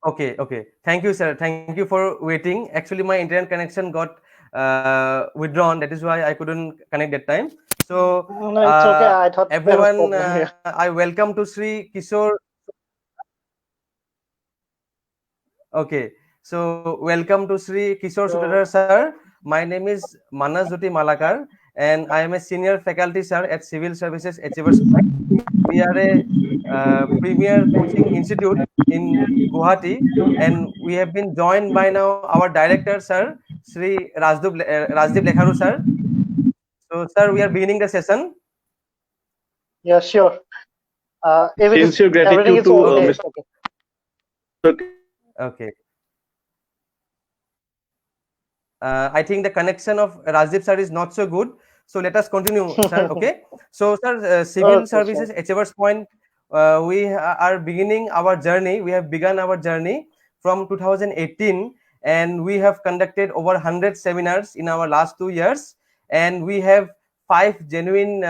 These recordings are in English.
Okay. Thank you, sir. Thank you for waiting. Actually, my internet connection got withdrawn. That is why I couldn't connect that time. So, No, it's okay. I thought there was everyone, problem here. I welcome to Sri Kishore. Okay, so welcome to Sri Kishore So, Sutradhar, sir. My name is Manas Jyoti Malakar, and I am a senior faculty, sir, at Civil Services Achievers Point. We are a premier coaching institute in Guwahati, and we have been joined by now our director, sir, Sri Rajdeep Lekharu, sir. So, sir, we are beginning the session. yeah, sure. If it is Sincere everything gratitude is to okay, Okay, it's okay. okay. I think the connection of Rajdeep sir is not so good. So let us continue, sir. Okay. So, sir, Civil Okay, sure. Services Achievers Point, we are beginning our journey. We have begun our journey from 2018, and we have conducted over 100 seminars in our last 2 years, and we have 5 genuine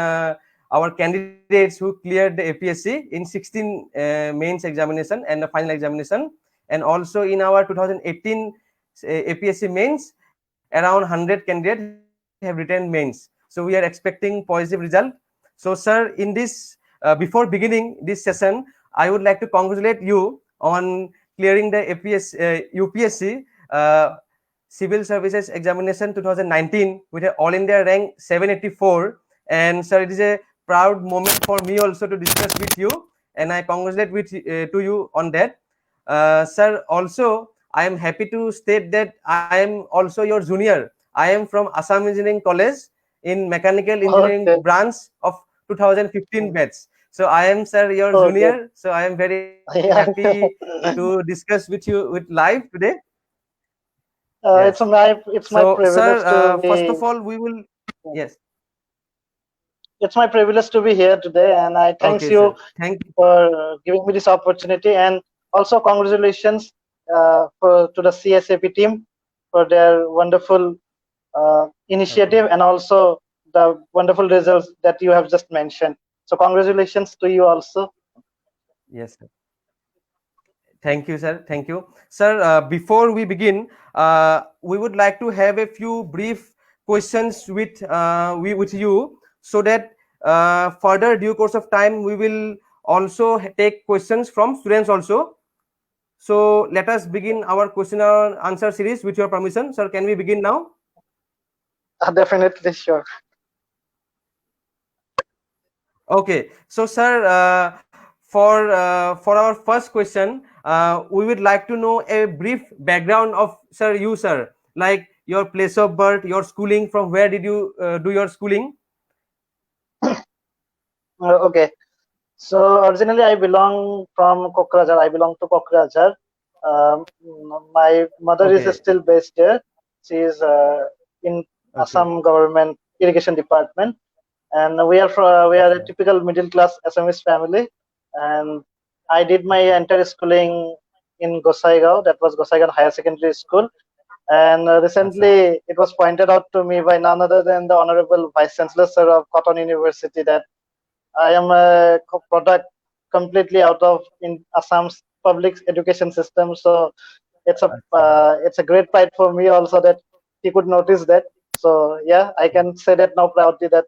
our candidates who cleared the APSC in 16 mains examination and the final examination, and also in our 2018 APSC mains around 100 candidates have written mains. So we are expecting positive result. So, sir, in this before beginning this session, I would like to congratulate you on clearing the UPSC Civil Services Examination 2019 with an All India rank 784. And sir, it is a proud moment for me also to discuss with you, and I congratulate to you on that. Sir, also I am happy to state that I am also your junior. I am from Assam Engineering College in Mechanical Engineering Okay. branch of 2015 batch. So I am, sir, your Okay. junior. So I am very happy Yeah. to discuss with you with live today. Yes. It's my So, sir, privilege to first be of all, we will. Yes. it's my privilege to be here today, and I thanks Okay, you sir. Thank you. for giving me this opportunity, and also congratulations to the CSAP team for their wonderful Okay. initiative and also the wonderful results that you have just mentioned. So congratulations to you also. Yes, sir. Thank you, sir. Thank you, sir. Before we begin, we would like to have a few brief questions with you, so that further due course of time we will also take questions from students also. So let us begin our question and answer series with your permission, sir. Can we begin now? Definitely sure. Okay. So, sir, for our first question, we would like to know a brief background of sir, like your place of birth, your schooling, from where did you do your schooling? Okay. So originally I belong from Kokrajhar. I belong to Kokrajhar. My mother is Okay. still based there. She is in Okay. Assam government irrigation department, and we are a Okay. typical middle class Assamese family. And I did my Okay. entire schooling in Gossaigaon. That was Gossaigaon Higher Secondary School. And Asa. recently, it was pointed out to me by none other than the Honorable Vice Chancellor Sir of Cotton University that I am a product completely out of in Assam's public education system. So Asa. it's a great pride for me also that he could notice that. So yeah, I can say that now proudly that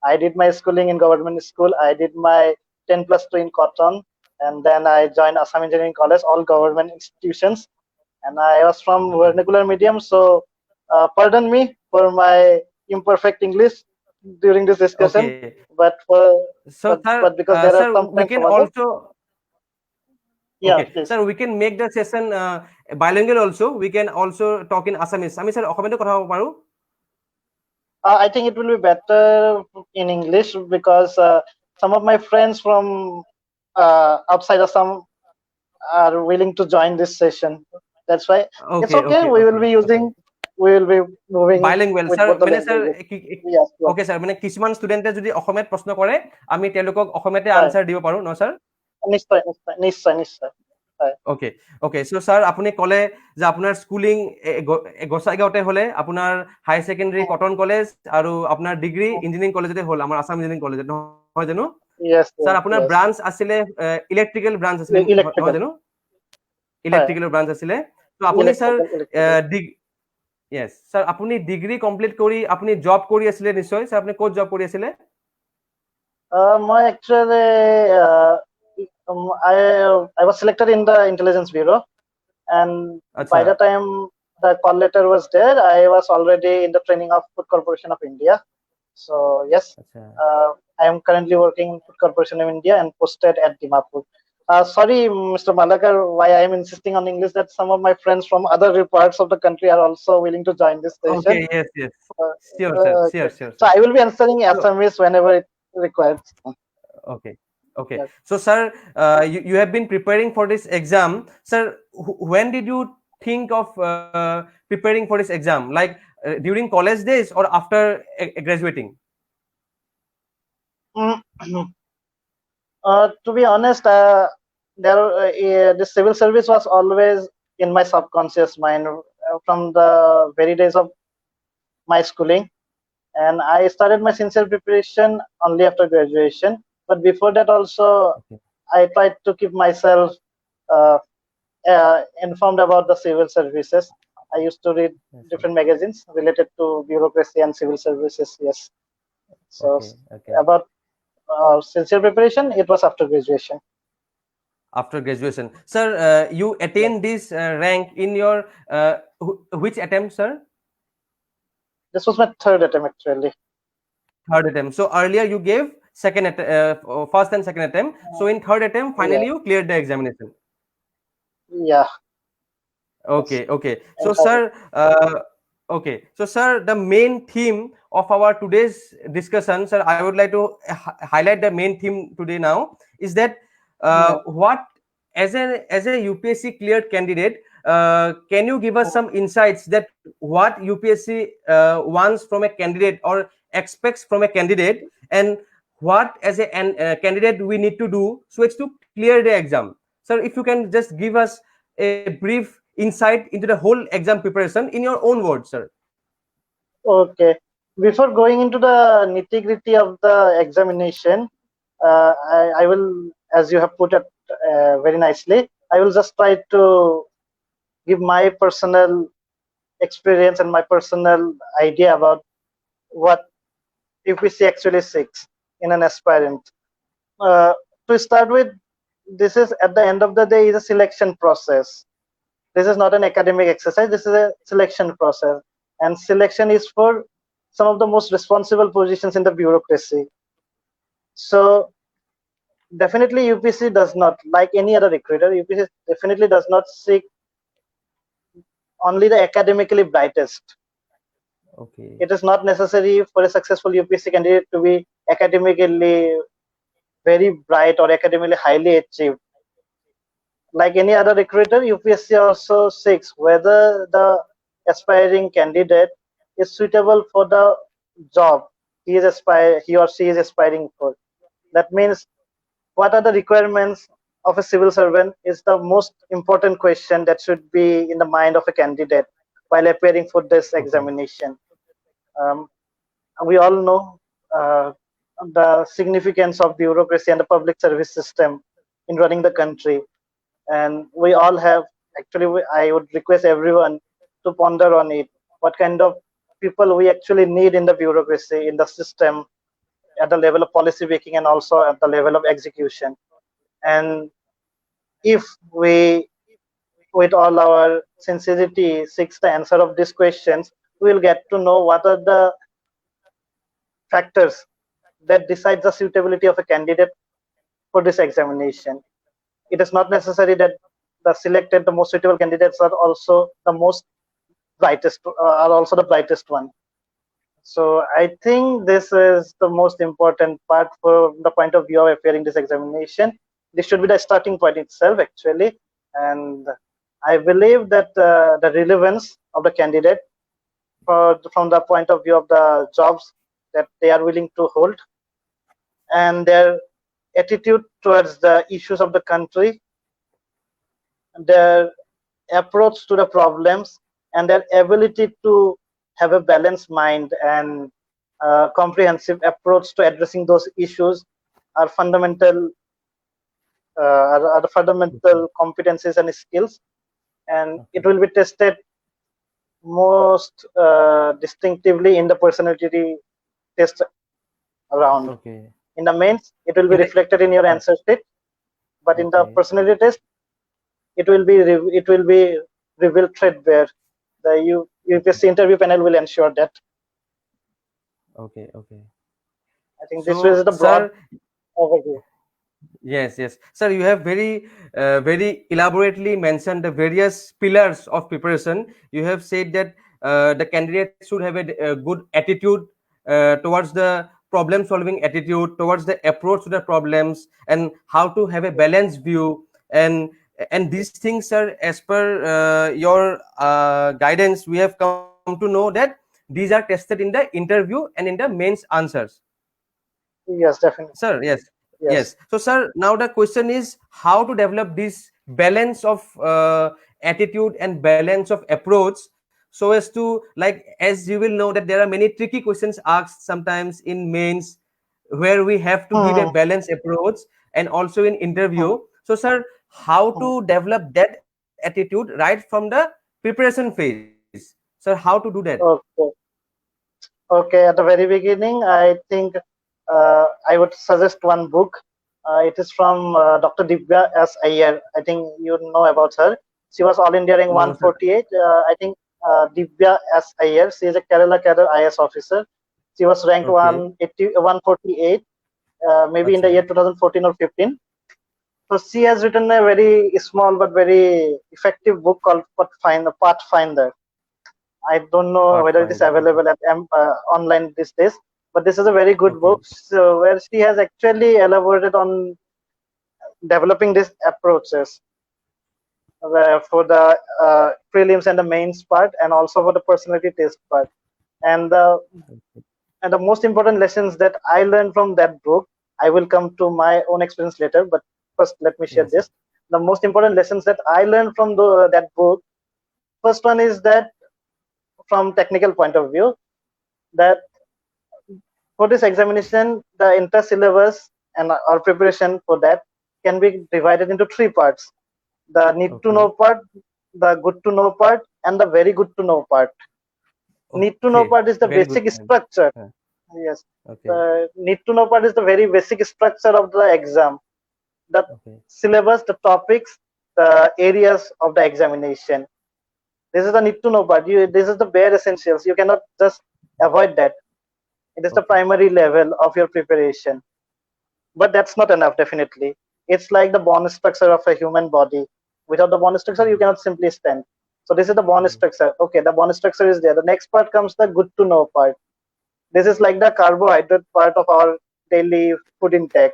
I did my schooling in government school. I did my 10+2 in Cotton, and then I joined Assam Engineering College, all government institutions. And I was from Okay. vernacular medium, so pardon me for my imperfect English during this discussion. Okay. But for So, but because there are sir, some we friends can from other, also. yeah, Okay, please. sir, we can make the session bilingual also. We can also talk in Assamese. আমি sir অসমীয়াতে কথা ক'ব পাৰোঁ? I think it will be better in English because some of my friends from outside Assam are willing to join this session. That's why it's Okay, okay. okay, We will okay, be okay. using, we will be moving Bilingual, with sir. both the মানে sir, languages. Yes, yes. okay, sir. মানে কিছুমান ষ্টুডেণ্টে যদি অসমীয়াত প্ৰশ্ন কৰে, আমি তেওঁলোকক অসমীয়াতে Right. আনসাৰ দিব পাৰোঁ, ন sir? নিশ্চয় নিশ্চয় নিশ্চয় নিশ্চয় হয় Okay, okay. So, sir, আপুনি ক'লে যে আপোনাৰ স্কুলিং গোসাইগাঁৱতে হ'লে, আপোনাৰ হাই ছেকেণ্ডেৰী কটন কলেজ আৰু আপোনাৰ ডিগ্ৰী ইঞ্জিনিয়াৰিং কলেজতে হ'ল, আমাৰ আছাম ইঞ্জিনিয়াৰিং কলেজত, নহয় জানো? yes স্যাৰ, yes আপোনাৰ yes ব্ৰাঞ্চ আছিলে ইলেক্ট্ৰিকেল ব্ৰাঞ্চ আছিলে, নহয় electrical জানো? ইলেক্ট্ৰিকেলৰ ব্ৰাঞ্চ আছিলে। তো আপুনি স্যাৰ electrical. য়েছ স্যাৰ, আপুনি ডিগ্ৰী কমপ্লিট কৰি আপুনি জব কৰি আছিলে নিশ্চয় স্যাৰ? আপুনি ক'ত জব কৰি আছিলে? My actually, I was selected in the intelligence bureau, and আচ্ছা by the time the call letter was there, I was already in the training of Food Corporation of India. So yes, আচ্ছা I am currently working in Food Corporation of India and posted at Dimapur. Sorry, Mr. Malakar, why I am insisting on English, that some of my friends from other parts of the country are also willing to join this session. Okay yes yes Uh, sure sir sure okay. Sure So sir I will be answering So, Assamese whenever it required. okay. Okay. Yes. So, sir, you have been preparing for this exam. Sir, when did you think of preparing for this exam? Like during college days or after graduating? Mm, to be honest, the civil service was always in my subconscious mind from the very days of my schooling, and I started my sincere preparation only after graduation. But before that, also, Okay. I tried to keep myself uh, informed about the civil services. I used to read Yes, sir. different magazines related to bureaucracy and civil services. Yes. So Okay. Okay. about sincere preparation, it was after graduation. After graduation, sir, you Yes. attained this rank in your which attempt, sir? This was my third attempt actually. Third attempt. So earlier you gave first and second attempt. So in third attempt, Yeah. finally you cleared the examination. Yeah. Yes. Okay, okay. And So, sir, so, sir, the main theme of our today's discussion, sir, I would like to highlight the main theme today now is that yeah. what as a UPSC cleared candidate, can you give us some insights that what UPSC wants from a candidate or expects from a candidate, and what as a candidate we need to do so it's to clear the exam. Sir, if you can just give us a brief insight into the whole exam preparation in your own words, sir. Okay. Before going into the nitty gritty of the examination, I will, as you have put it very nicely, I will just try to give my personal experience and my personal idea about what UPC actually seeks in an aspirant. Uh, to start with, this is at the end of the day is a selection process. This is not an academic exercise. This is a selection process, and selection is for some of the most responsible positions in the bureaucracy. So definitely UPC does not, like any other recruiter, UPC definitely does not seek only the academically brightest. Okay. It is not necessary for a successful UPSC candidate to be academically very bright or academically highly achieved. Like any other recruiter, UPSC also seeks whether the aspiring candidate is suitable for the job he or she is aspiring for. That means what are the requirements of a civil servant is the most important question that should be in the mind of a candidate while appearing for this Okay. examination. Um, we all know the significance of bureaucracy and the public service system in running the country, and we all have actually. I would request everyone to ponder on it. What kind of people we actually need in the bureaucracy, in the system, at the level of policy making and also at the level of execution. And if we, with all our sincerity, seeks the answer of these questions, we will get to know what are the factors that decide the suitability of a candidate for this examination. It is not necessary that the most suitable candidates are also the most brightest, are also the brightest one. So I think this is the most important part from the point of view of appearing this examination. This should be the starting point itself, actually. And I believe that the relevance of the candidate from the point of view of the jobs that they are willing to hold and their attitude towards the issues of the country, their approach to the problems, and their ability to have a balanced mind and comprehensive approach to addressing those issues are fundamental are the fundamental competencies and skills and it Okay. will be tested most distinctively in the personality test round. Okay. In the mains, it will be In the reflected in your answer sheet, but in the okay. personality test, it will be revealed threadbare. The Okay. UPSC interview panel will ensure that. Okay. Okay. I think this was So, the broad sir, overview. yes, yes, sir. You have very elaborately mentioned the various pillars of preparation. You have said that the candidate should have a good attitude towards the problem-solving attitude, towards the approach to the problems, and how to have a Yes, balanced view. And yes, these things, sir, as per your guidance, we have come to know that these are tested in the interview and in the mains answers. yes, definitely. Sir, yes, Yes. yes. So, sir, now the question is how to develop this balance of attitude and balance of approach so as to, like, as you will know, that there are many tricky questions asked sometimes in mains where we have to give a Mhm, balanced approach and also in mhm, interview. So, sir, how mhm. to develop that attitude right from the preparation phase? Sir, how to do that? Okay. Okay, at the very beginning, I think I would suggest one book. It is from Dr. Divya S. Iyer. I think you know about her. She was All India rank No, sir. 148. I think Divya S. Iyer. She is a Kerala cadre IS officer. She was ranked Okay. 180, 148, maybe in the year Acha. 2014 or 15. So she has written a very small but very effective book called Pathfinder. I don't know whether it is Pathfinder. Okay. available at online these days, but this is a very good Okay. book. So where she has actually elaborated on developing these approaches for the prelims and the mains part, and also for the personality test part. And the Okay. and the most important lessons that I learned from that book, I will come to my own experience later. But first, let me share Yes, sir. this. The most important lessons that I learned from that book. First one is that from technical point of view, that for this examination, the entire syllabus and our preparation for that can be divided into three parts: the need to know Okay. part, the good to know part, and the very good to know part. Need to know Okay. part is the Very good basic point. structure. Uh, Yes, Okay. the need to know part is the very basic structure of the exam. The Okay. syllabus, the topics, the areas of the examination. This is the need to know part. This is the bare essentials. You cannot just avoid that. It is the Okay. primary level of your preparation. But that's not enough, definitely. It's like the bone structure of a human body. Without the bone structure, you Mm, cannot simply stand. So this is the bone mm, structure. Okay, the bone structure is there. The next part comes the good to know part. This is like the carbohydrate part of our daily food intake.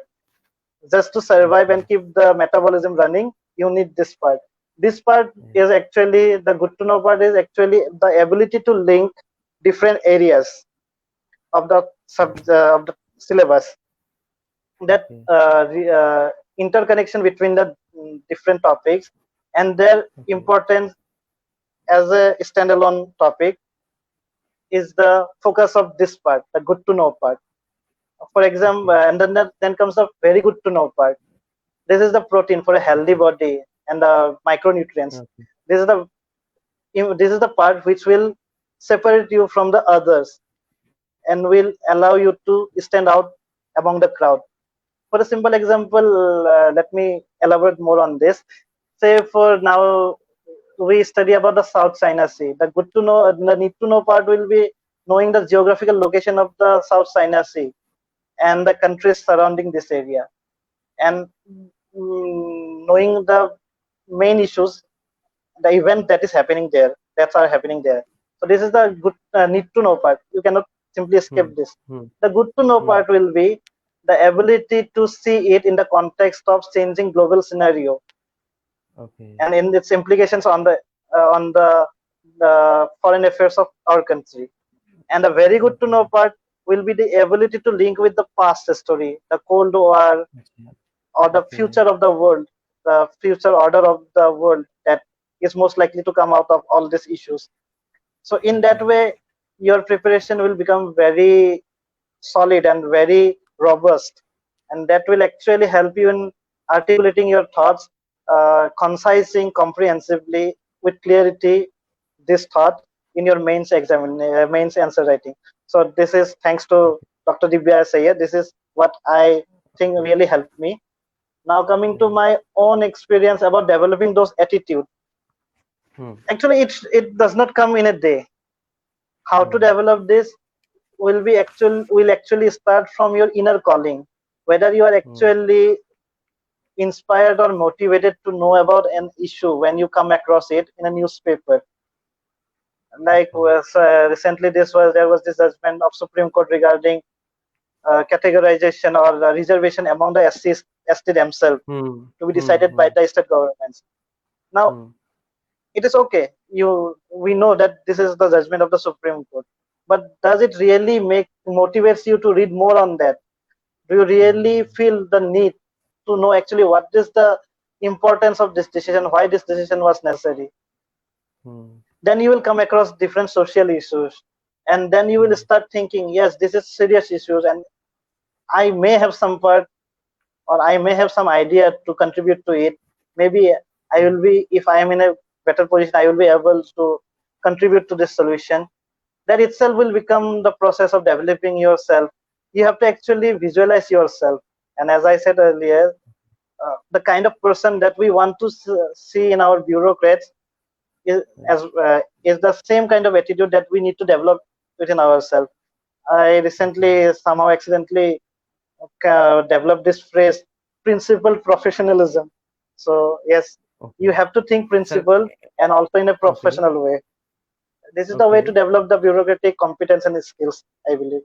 Just to survive okay. and keep the metabolism running, you need this part. This part Yeah. is actually the good to know part is actually the ability to link different areas of the of the syllabus, that Okay. interconnection between the different topics and their Okay. importance as a standalone topic is the focus of this part, the good to know part. For example, Okay. and then comes the very good to know part. This is the protein for a healthy Okay. body and the micronutrients. Okay. This is the this is the part which will separate you from the others and will allow you to stand out among the crowd. For a simple example, let me elaborate more on this. Say for now, we study about the South China Sea. The good to know, the need to know part will be knowing the geographical location of the South China Sea and the countries surrounding this area, and knowing the main issues, the event that is happening there, that are happening there. So this is the good need to know part. You cannot simply Hmm. escape this. Hmm. The good to know Hmm. part will be the ability to see it in the context of changing global scenario Okay. and in its implications on the foreign affairs of our country. And the very good to know Okay. part will be the ability to link with the past story, the Cold War, Acha. or the Okay. future of the world, the future order of the world that is most likely to come out of all these issues. So in that Okay. way, your preparation will become very solid and very robust, and that will actually help you in articulating your thoughts, concising comprehensively with clarity this thought in your mains exam, mains answer writing. So this is thanks to Dr. Divya Sayer. This is what I think really helped me. Now coming to my own experience about developing those attitude. Actually, it does not come in a day. How to develop this will actually start from your inner calling. Whether you are actually inspired or motivated to know about an issue when you come across it in a newspaper. Like recently, there was this judgment of Supreme Court regarding categorization or reservation among the ST themselves to be decided by the state governments. Now, it is okay. We know that this is the judgment of the Supreme Court, but does it really motivates you to read more on that? Do you really feel the need to know actually what is the importance of this decision, why this decision was necessary? Then you will come across different social issues, and then you will start thinking, yes, this is serious issues, and I may have some part, or I may have some idea to contribute to it. Maybe I will be, if I am in a better position, I will be able to contribute to this solution. That itself will become the process of developing yourself. You have to actually visualize yourself. And as I said earlier, the kind of person that we want to see in our bureaucrats is the same kind of attitude that we need to develop within ourselves. I recently somehow accidentally developed this phrase, principled professionalism. So yes, you have to think principle and also in a professional way. This is the way to develop the bureaucratic competence and skills, I believe.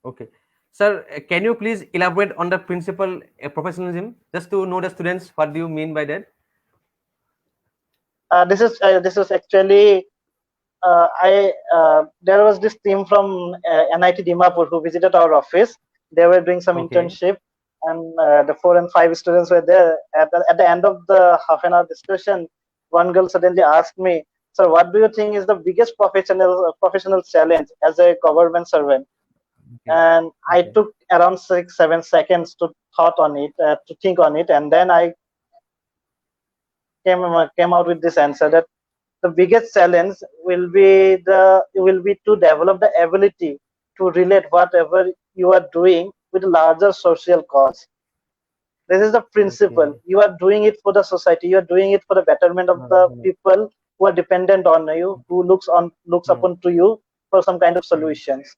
Okay. Sir, can you please elaborate on the principle professionalism, just to know the students what do you mean by that? This is actually there was this team from NIT Dimapur who visited our office. They were doing some internship, and the 4 and 5 students were there. At the end of the half an hour discussion, one girl suddenly asked me, "Sir, what do you think is the biggest professional challenge as a government servant?" And I took around 6-7 seconds to think on it, and then I came out with this answer that the biggest challenge will be to develop the ability to relate whatever you are doing with a larger social cause. This is the principle. You are doing it for the society. You are doing it for the betterment of the people who are dependent on you, who looks upon to you for some kind of solutions.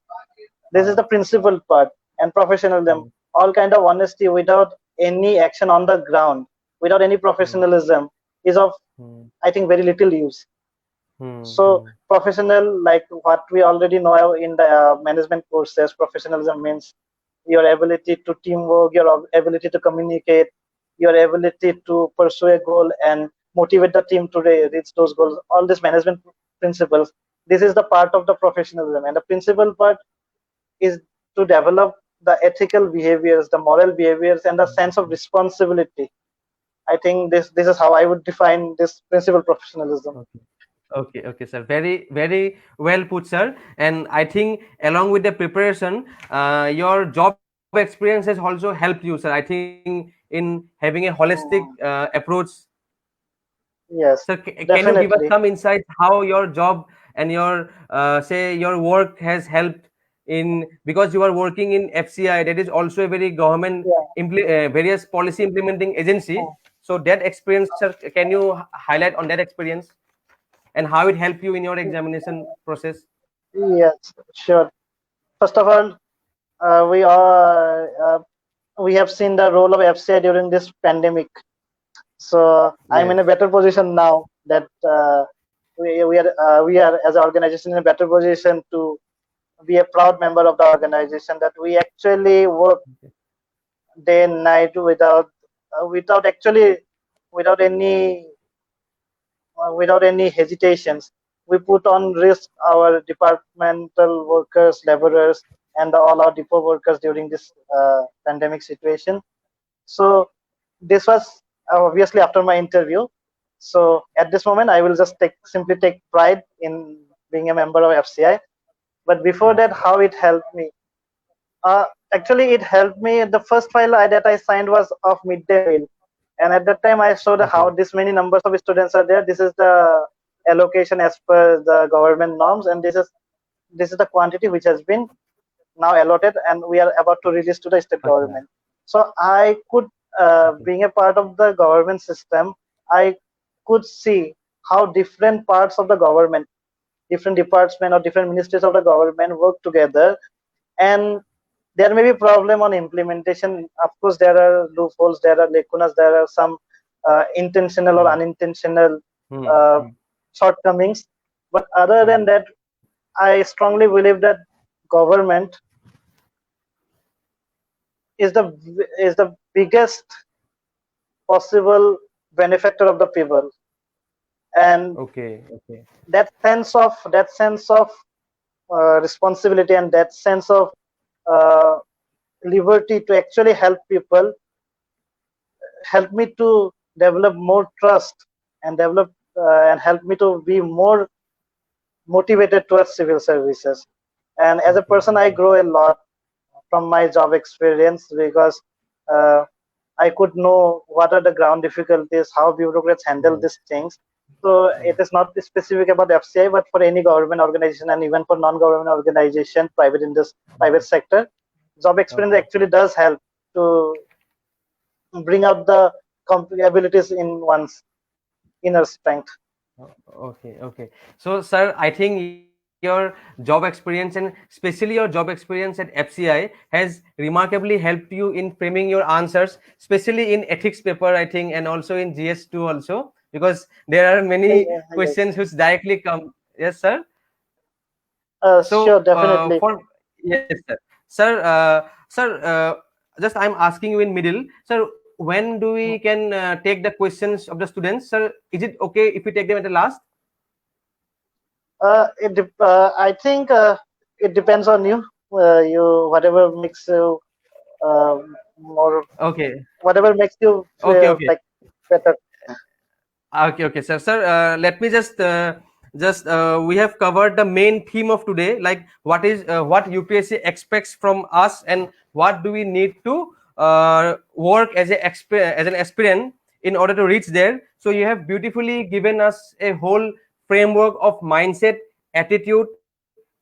This is the principal part. And professionalism, all kind of honesty without any action on the ground, without any professionalism, is of, I think, very little use. So professional, like what we already know in the management courses, professionalism means your ability to teamwork, your ability to communicate, your ability to pursue a goal and motivate the team to reach those goals. All these management principles. This is the part of the professionalism, and the principal part is to develop the ethical behaviors, the moral behaviors, and the sense of responsibility. I think this is how I would define this principal professionalism. Okay, sir. Very well put, sir. And I think along with the preparation, your job experience has also helped you, sir. I think in having a holistic approach. Yes, Sir, can you give us some definitely. insights how your job and your say your work has helped in, because you are working in FCI, that is also a very government Yeah. various policy implementing agency. So that experience, sir, can you highlight on that experience and how it helped you in your examination process? Yes, sure. First of all, we have seen the role of FCI during this pandemic. So I'm in a Yes. better position now that we are as an organization in a better position to be a proud member of the organization, that we actually work day and night without actually without any without any hesitations. We put on risk our departmental workers, laborers, and all our depot workers during this pandemic situation. So this was obviously after my interview. So at this moment, I will just simply take pride in being a member of FCI. But before that, how it helped me? Actually, it helped me. The first file that I signed was of midday meal. And at that time, I showed Okay. how this many numbers of students are there. This is the allocation as per the government norms, and this is the quantity which has been now allotted, and we are about to release to the state Okay. government. So I could, Okay. being a part of the government system, I could see how different parts of the government, different departments or different ministries of the government work together, and there may be problem on implementation. Of course, there are loopholes, there are lacunas, there are some intentional or Hmm. unintentional Hmm. uh, Hmm. shortcomings. But other than Hmm. that, I strongly believe that government is the biggest possible benefactor of the people, and Okay. Okay. that sense of responsibility and that sense of uh, liberty to actually help people help me to develop more trust and develop and help me to be more motivated towards civil services. And as a Okay. person, I Okay. grow a lot from my job experience because uh, I could know what are the ground difficulties, how bureaucrats handle Yes. these things. So it Yes. is not specific about FCI, but for any government organization and even for non-government organization, private sector, job experience Okay. actually does help to bring out the abilities in one's inner strength. Okay, okay. So, sir, I think your job experience and especially your job experience at FCI has remarkably helped you in framing your answers, especially in ethics paper, I think, and also in GS2 also, because there are many Yeah, questions yes. which directly come. Yes, sir. So, Sure, definitely. for yes, sir, sir, sir, just I'm asking you in middle, sir. When do we can take the questions of the students, sir? Is it okay if we take them at the last? I think it depends on you. You whatever makes you more, Okay, whatever makes you okay, okay, like better. okay, okay, sir. Sir, let me just we have covered the main theme of today, like what UPSC expects from us and what do we need to work as as an aspirant in order to reach there. So you have beautifully given us a whole framework of mindset, attitude,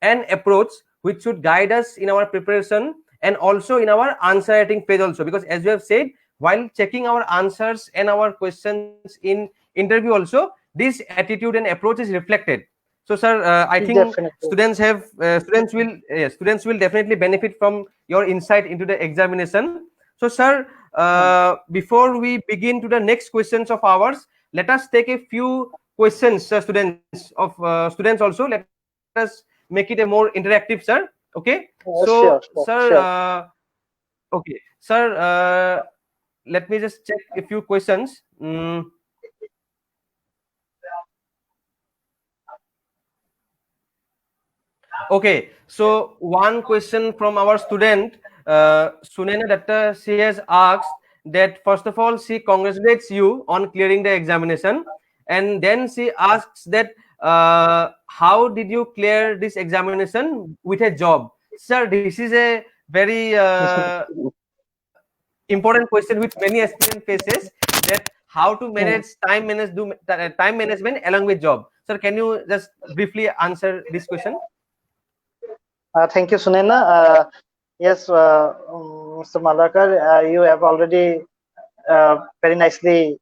and approach which should guide us in our preparation and also in our answer writing phase also, because as you have said, while checking our answers and our questions in interview also, this attitude and approach is reflected. So sir, I think Definitely. students will definitely benefit from your insight into the examination. So sir, Hmm. before we begin to the next questions of ours, let us take a few questions, students also. Let us make it a more interactive, sir. Okay. So Sure, sir, sure, sure. okay, sir, let me just check a few questions. Okay, so one question from our student, Sunena Datta, she has asked that first of all, she congratulates you on clearing the examination, and then she asks that how did you clear this examination with a job? Sir, this is a very important question which many aspirant faces, that how to manage time management along with job. Sir, can you just briefly answer this question? Thank you, Sunena. Yes, Mr. Malakar, you have already very nicely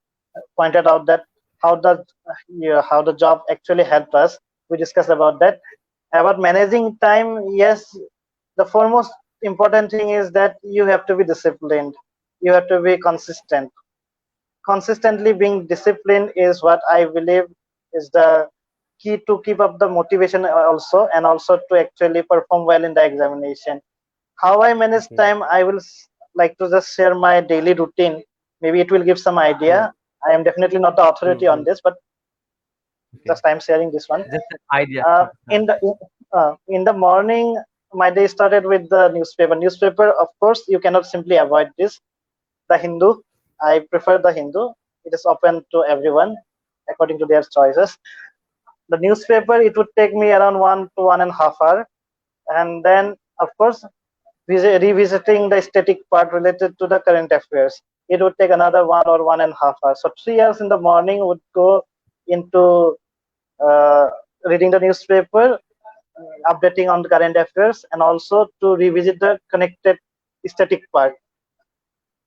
pointed out that how the how the job actually helped us. We discussed about that. About managing time, yes, the foremost important thing is that you have to be disciplined. You have to be consistent. Consistently being disciplined is what I believe is the key to keep up the motivation also, and also to actually perform well in the examination. How I manage Okay. time, I will like to just share my daily routine. Maybe it will give some Hmm. idea. I am definitely not the Hmm. authority Hmm. on this, but Okay. just I'm sharing this one. Just an idea. Uh, in the morning, my day started with the newspaper. Newspaper, of course, you cannot simply avoid this. The Hindu, I prefer the Hindu. It is open to everyone according to their choices. The newspaper, it would take me around 1 to 1.5 hours, and then of course revisiting the static part related to the current affairs. it would take another 1 or 1.5 hours. So 3 hours in the morning would go into uh, reading the newspaper, updating on the current affairs, and also to revisit the connected static part.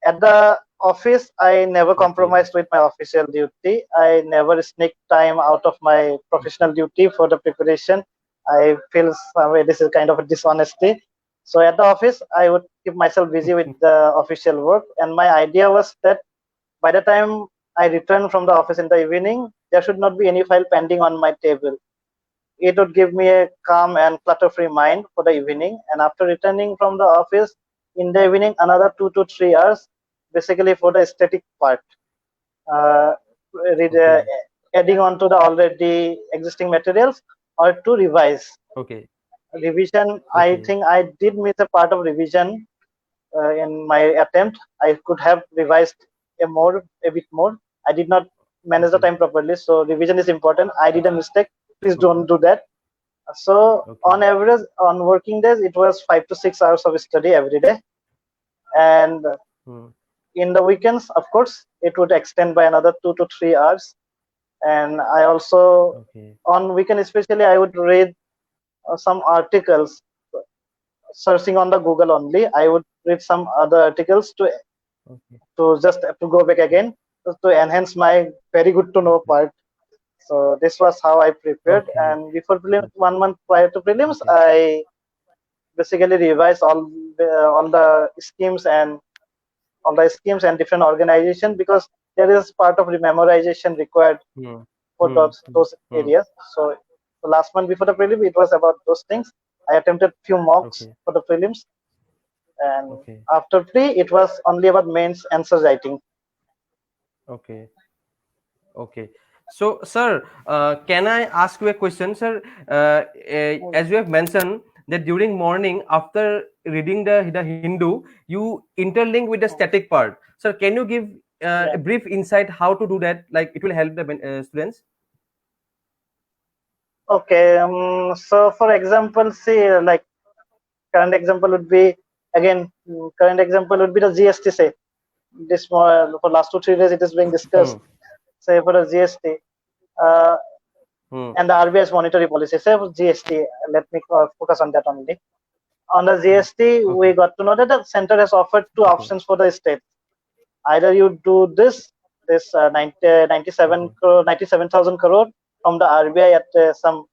At the office, I never Okay. compromised with my official duty. I never sneak time out of my professional duty for the preparation. I feel some way this is kind of a dishonesty. So at the office, I would keep myself busy with the official work. And my idea was that by the time I return from the office in the evening, there should not be any file pending on my table. It would give me a calm and clutter-free mind for the evening. And after returning from the office in the evening, another 2 to 3 hours, basically for the aesthetic part, uh, read, uh, Okay. adding on to the already existing materials or to revise. Okay. Revision, I Okay. think I did miss a part of revision in my attempt. I could have revised a bit more. I did not manage the Okay. time properly, so revision is important. I did a mistake. Please Okay. don't do that. So on Okay. average, on working days, it was 5 to 6 hours of study every day. And Hmm. in the weekends, of course, it would extend by another 2 to 3 hours. And I also, Okay. on weekend especially, I would read some articles, searching on the Google only. I would read some other articles Okay. to go back again to enhance my very good to know Okay. part. So this was how I prepared. Okay. And before prelims, 1 month prior to prelims, Okay. I basically revise all the schemes and different organizations, because there is part of memorization required Hmm. for Hmm. Hmm. those Hmm. areas. So the last month before the prelim, it was about those things. I attempted few mocks Okay. for the prelims, and Okay. after pre, it was only about mains answer writing. Okay. Okay. So, sir, can I ask you a question, sir? As you have mentioned that during morning after reading the Hindu, you interlink with the static part. Sir, can you give a Yeah. brief insight how to do that? Like it will help the students. Okay. So for example, see, like current example would be again, current example would be the GST. Say this more for last 2 3 days it is being Hmm. discussed. Say for the GST. Uh, Hmm. and the RBI's monetary policy. Say for GST, let me focus on that only. On the Hmm. GST, we Okay. got to know that the center has offered two Okay. options for the state. Either you do this 97 Okay. crore, 97,000 crore from the RBI at some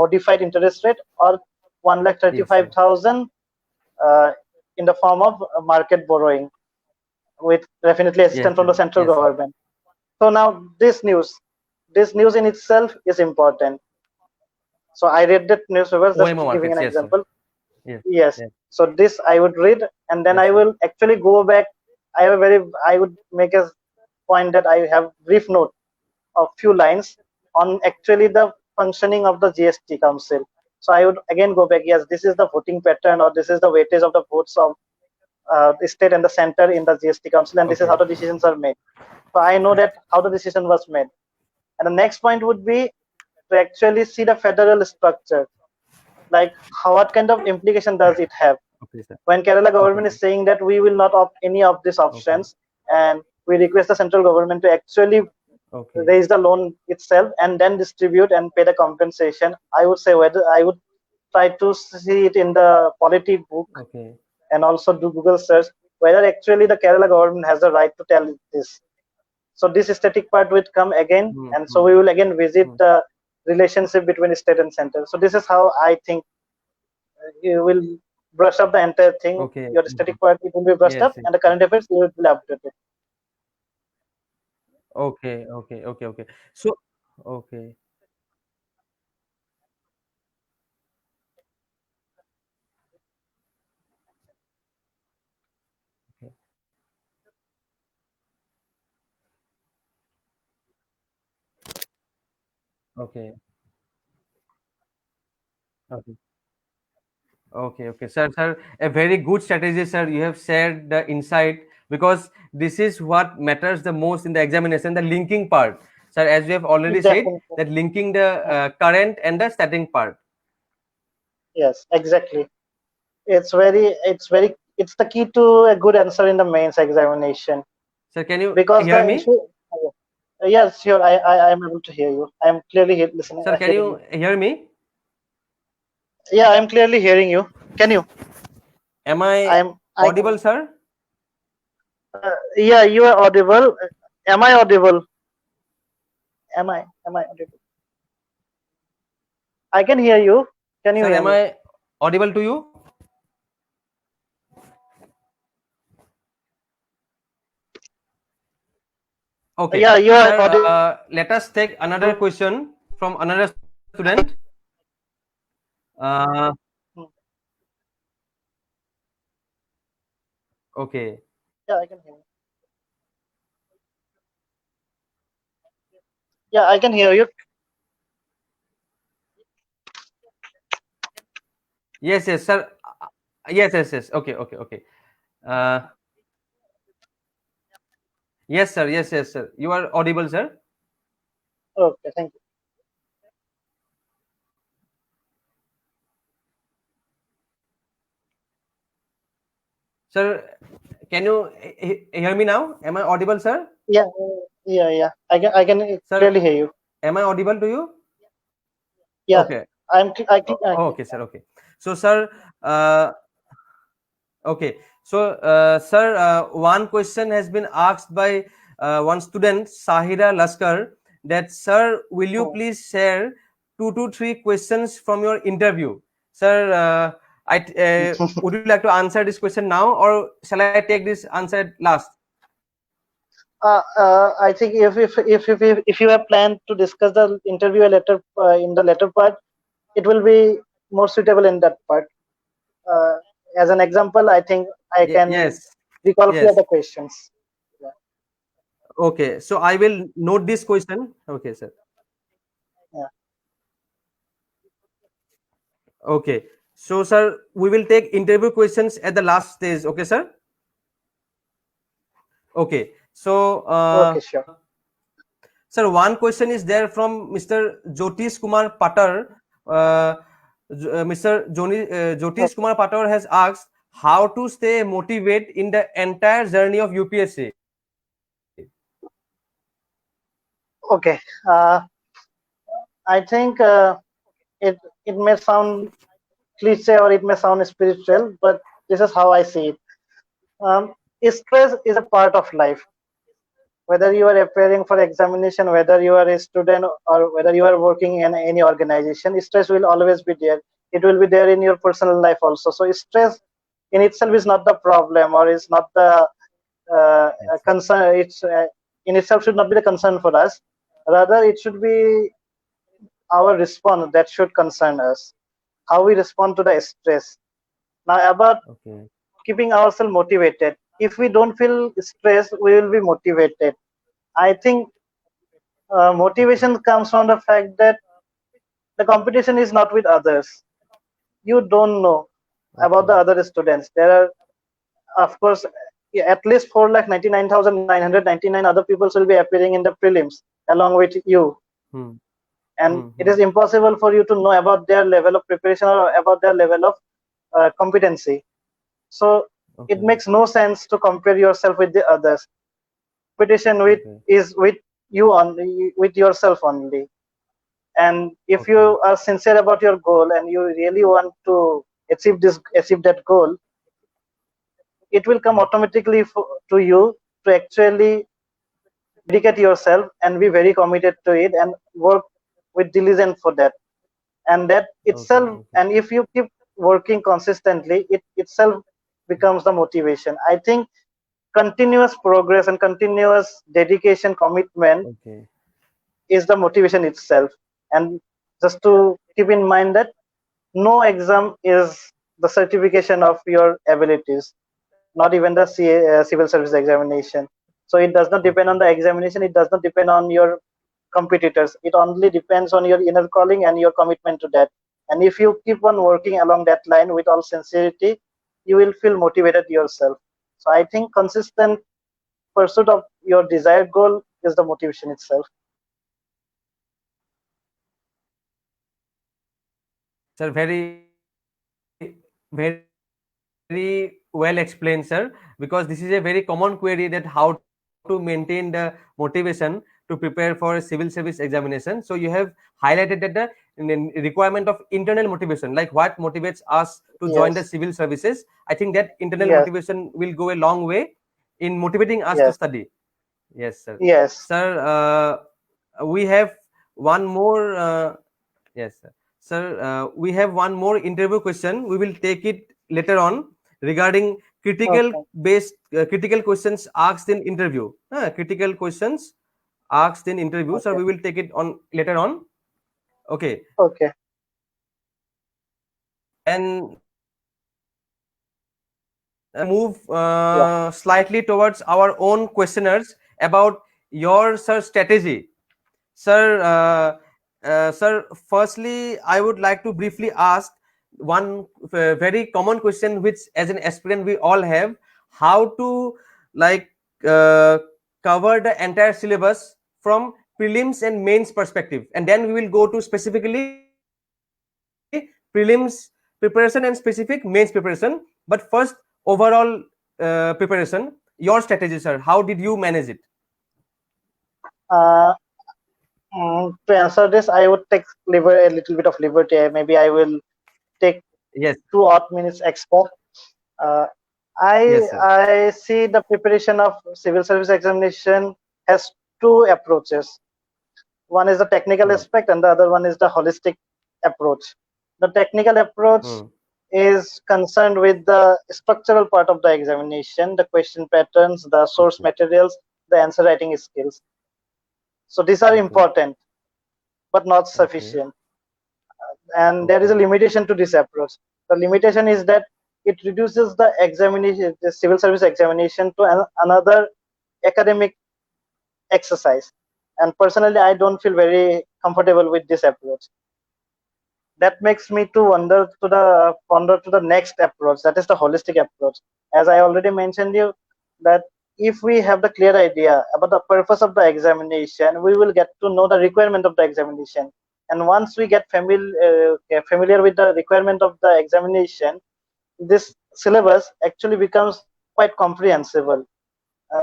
modified interest rate, or one lakh thirty Yes. five Yes. thousand uh, in the form of market borrowing with definitely Yes. assistance from the Yes. central Yes. Yes. government. So now this news in itself is important. So I read that newspaper, just OMO giving markets. an Yes. Sir. example. Yes. Yes. Yes. So this I would read, and then Yes. I Sir. will actually go back. I would make a point that I have brief note of few lines on actually the functioning of the GST Council. So I would again go back. Yes, this is the voting pattern, or this is the weightage of the votes of the state and the center in the GST Council, and this is how Okay. the decisions are made. So I know that how the decision was made. And the next point would be to actually see the federal structure, like what kind of implication does it have. Okay, sir. When Kerala Okay. government is saying that we will not opt any of these Okay. options, and we request the central government to actually Okay. raise the loan itself and then distribute and pay the compensation, I would say whether I would try to see it in the polity book Okay. and also do Google search whether actually the Kerala government has the right to tell this. So this static part would come again, Hmm. and so Hmm. we will again visit Hmm. the relationship between state and center. So this is how I think you will brush up the entire thing. Okay. Your Mhm. static part it will be brushed Yes. up, Yes. and the Yes. current affairs you will be updated. Okay. Okay. Okay. Okay. So. Okay. Okay. Okay. Okay. Okay, okay, sir, sir, a very good strategy, sir. You have shared the insight because this is what matters the most in the examination, the linking part, sir. As we have already said, Definitely. that linking the current and the starting part. Yes, exactly. It's very it's the key to a good answer in the mains examination. Sir, can you Because hear the me? issue, yes, sure, I am able to hear you. I am clearly listening, Sir, can hearing you. you hear me? Yeah, I am clearly hearing you. Can you? Am I I can. audible, sir? Yeah, you are audible. Am I audible? Am I audible? I can hear you. Can you Sir, hear am me? I audible to you? Okay, Yeah, you are sir, audible. let us take another question from another student. Uh, okay. Yeah, I can hear you. Yeah, I can hear you. Yes, yes, sir. Yes, yes, yes. Okay, okay, okay. Uh, yes, sir. Yes, yes, sir. You are audible, sir. Okay, thank you. Sir, can you hear me now? Am I audible, sir? Yeah, yeah. I can Sir, clearly hear you. am I audible to you? Yeah, Okay. I can. Okay, sir. Okay. So, sir, uh, okay. So, sir, one question has been asked by one student, Sahira Laskar, that, sir, will you Hmm. please share 2 to 3 questions from your interview? Sir, would you like to answer this question now, or shall I take this answer last? I think if you have planned to discuss the interview later in the later part, it will be more suitable in that part. Uh, as an example, I think I can Yes, recall few of yes. the questions. Yeah, Okay. So I will note this question. Okay, sir. yeah. Okay. So, sir, we will take interview questions at the last stage. Okay, sir. Okay. So, Okay, sure. sir, one question is there from Mr. Jyotish Kumar Patar. Mr. Jyotish Okay, Kumar Patar has asked how to stay motivated in the entire journey of UPSC. okay. I think it may sound cliche or it may sound spiritual, but this is how I see it. Um, Stress is a part of life. Whether you are appearing for examination, whether you are a student, or whether you are working in any organization, stress will always be there. It will be there in your personal life also. So stress in itself is not the problem, or is not the Yes. concern. It's in itself should not be the concern for us. Rather, it should be our response that should concern us. How we respond to the stress. Now, about Okay. keeping ourselves motivated. If we don't feel stressed, we will be motivated. I think Okay. motivation comes from the fact that the competition is not with others. You don't know about the Okay. other students. There are, of course, yeah, at least 4,99,999 other people will be appearing in the prelims along with you. Hmm. And Hmm. it Hmm. is impossible for you to know about their level of preparation or about their level of competency. So it Okay. makes no sense to compare yourself with the others. Competition with Okay. is with you only, with yourself only. And if you Okay. are sincere about your goal and you really want to achieve that goal, it will come Hmm. automatically to you to actually dedicate yourself and be very committed to it and work with diligence for that. And that Okay. itself, Okay. and if you keep working consistently, it itself becomes the motivation. I think continuous progress and continuous dedication, commitment Okay. is the motivation itself. And just to keep in mind that no exam is the certification of your abilities, not even the civil service examination. So it does not depend on Okay. the examination, it does not depend on your competitors. It only depends on your inner calling and your commitment to that. And if you keep on working along that line with all sincerity, you will feel motivated yourself. So I think consistent pursuit of your desired goal is the motivation itself. Sir, very, very well said. very well explained, sir, because this is a very common query that how to maintain the motivation to prepare for a civil service examination. So you have highlighted that the requirement of internal motivation, like what motivates us to join the Yes, civil services. I think that internal yes, motivation will go a long way in motivating us to yes, study. Yes, sir. yes. Sir, we have one more. Yes, sir. Sir, we have one more interview question. We will take it later on regarding critical Okay, based critical questions asked in interview. Critical questions asked in interview. Sir, okay, we will take it on later on. Okay. okay. And now we move Yeah. slightly towards our own questioners about your sir strategy. Sir, sir, firstly, I would like to briefly ask one very common question, which as an aspirant we all have: how to like uh, cover the entire syllabus from prelims and mains perspective, and then we will go to specifically prelims preparation and specific mains preparation. But first, overall preparation. Your strategy, sir. How did you manage it? Uh, to answer this, I would take a little bit of liberty. Maybe I will take Yes, 2 odd minutes extra. Uh, yes, sir. I see the preparation of civil service examination has two approaches. One is the technical Hmm. aspect, and the other one is the holistic approach. The technical approach Hmm. is concerned with the structural part of the examination, the question patterns, the source Okay. materials, the answer writing skills. So these are Okay. important but not Okay. sufficient. And there is a Okay. limitation to this approach. The limitation is that it reduces the examination, the civil service examination, to another academic exercise. And personally, I don't feel very comfortable with this approach. That makes me to wander to the next approach, that is the holistic approach. As I already mentioned you, that if we have the clear idea about the purpose of the examination, we will get to know the requirement of the examination. And once we get familiar with the requirement of the examination, this syllabus actually becomes quite comprehensible.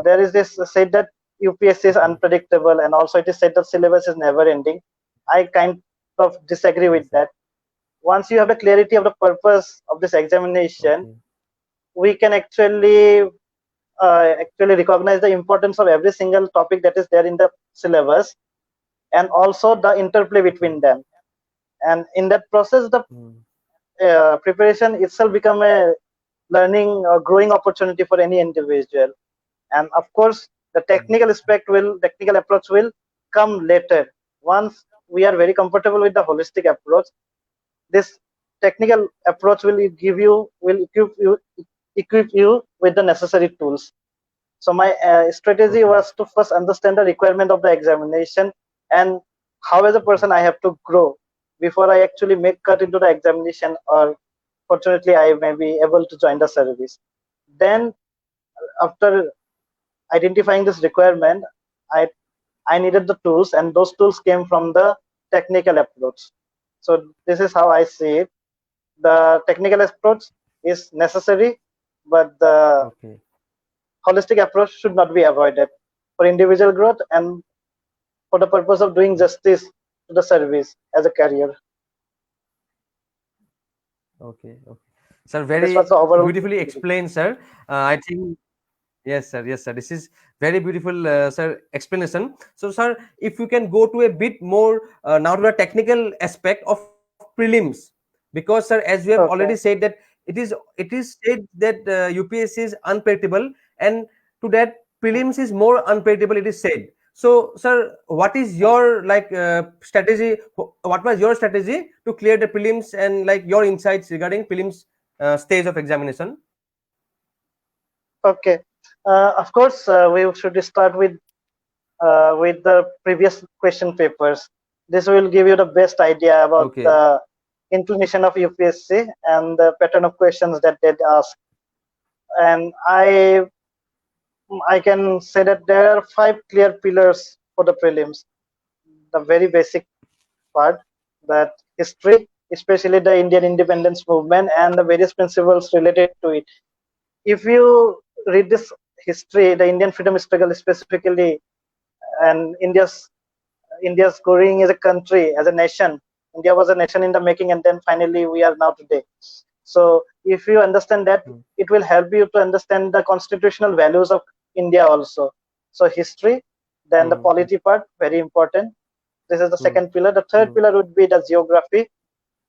There is this said that UPSC is Okay. unpredictable, and also it is said that syllabus is never ending. I kind of disagree with Yes, sir. that. Once you have the clarity of the purpose of this examination, Okay. we can actually recognize the importance of every single topic that is there in the syllabus, and also the interplay Okay. between them. And in that process, the Hmm. preparation itself become a learning or growing opportunity for any individual. And of course, the technical approach will come later. Once we are very comfortable with the holistic approach, this technical approach will equip you with the necessary tools. So my strategy Okay. was to first understand the requirement of the examination, and how as a Okay. person I have to grow before I actually make cut into the examination, or fortunately I may be able to join the service. Then after identifying this requirement, I I needed the tools, and those tools came from the technical approach. So this is how I see it. The technical approach is necessary, but the Okay. holistic approach should not be avoided for individual growth and for the purpose of doing justice to the service as a career. Okay. Okay. Sir, This very was the overall. beautifully explained, sir. I think yes, sir. Yes, sir. This is very beautiful, sir, explanation. So, sir, if you can go to a bit more now to the technical aspect of prelims, because, sir, as you have already said Okay. that it is said that UPSC is unpredictable, and to that prelims is more unpredictable. It is said. So, sir, what is your like strategy? What was your strategy to clear the prelims and like your insights regarding prelims stage of examination? Okay. Of course, we should start with the previous question papers. This will give you the best idea about Okay. the inclination of UPSC and the pattern of questions that they ask. And I can say that there are five clear pillars for the prelims. The very basic part, that history, especially the Indian independence movement and the various principles related to it. If you read this history, the Indian freedom struggle specifically, and India's growing as a country, as a nation. India was a nation in the making, and then finally we are now today. So if you understand that, it will help you to understand the constitutional values of India also. So history, then the polity part, very important. This is the second pillar. The third pillar would be the geography.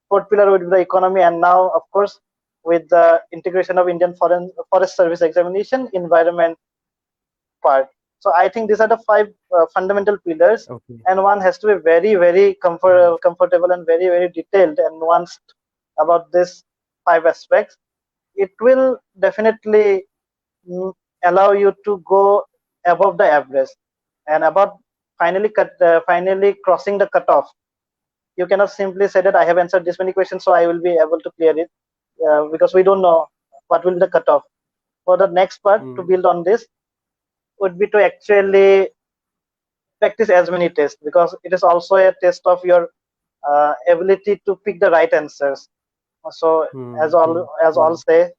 Fourth pillar would be the economy, and now, of course, with the integration of Indian Forest Service examination, environment part. So I think these are the five fundamental pillars, and one has to be very, very comfortable and very, very detailed and nuanced about these five aspects. It will definitely allow you to go above the average, and about finally crossing the cutoff. You cannot simply say that I have answered this many questions, so I will be able to clear it, because we don't know what will be the cutoff. For the next part, to build on this, would be to actually practice as many tests, because it is also a test of your ability to pick the right answers. So as all say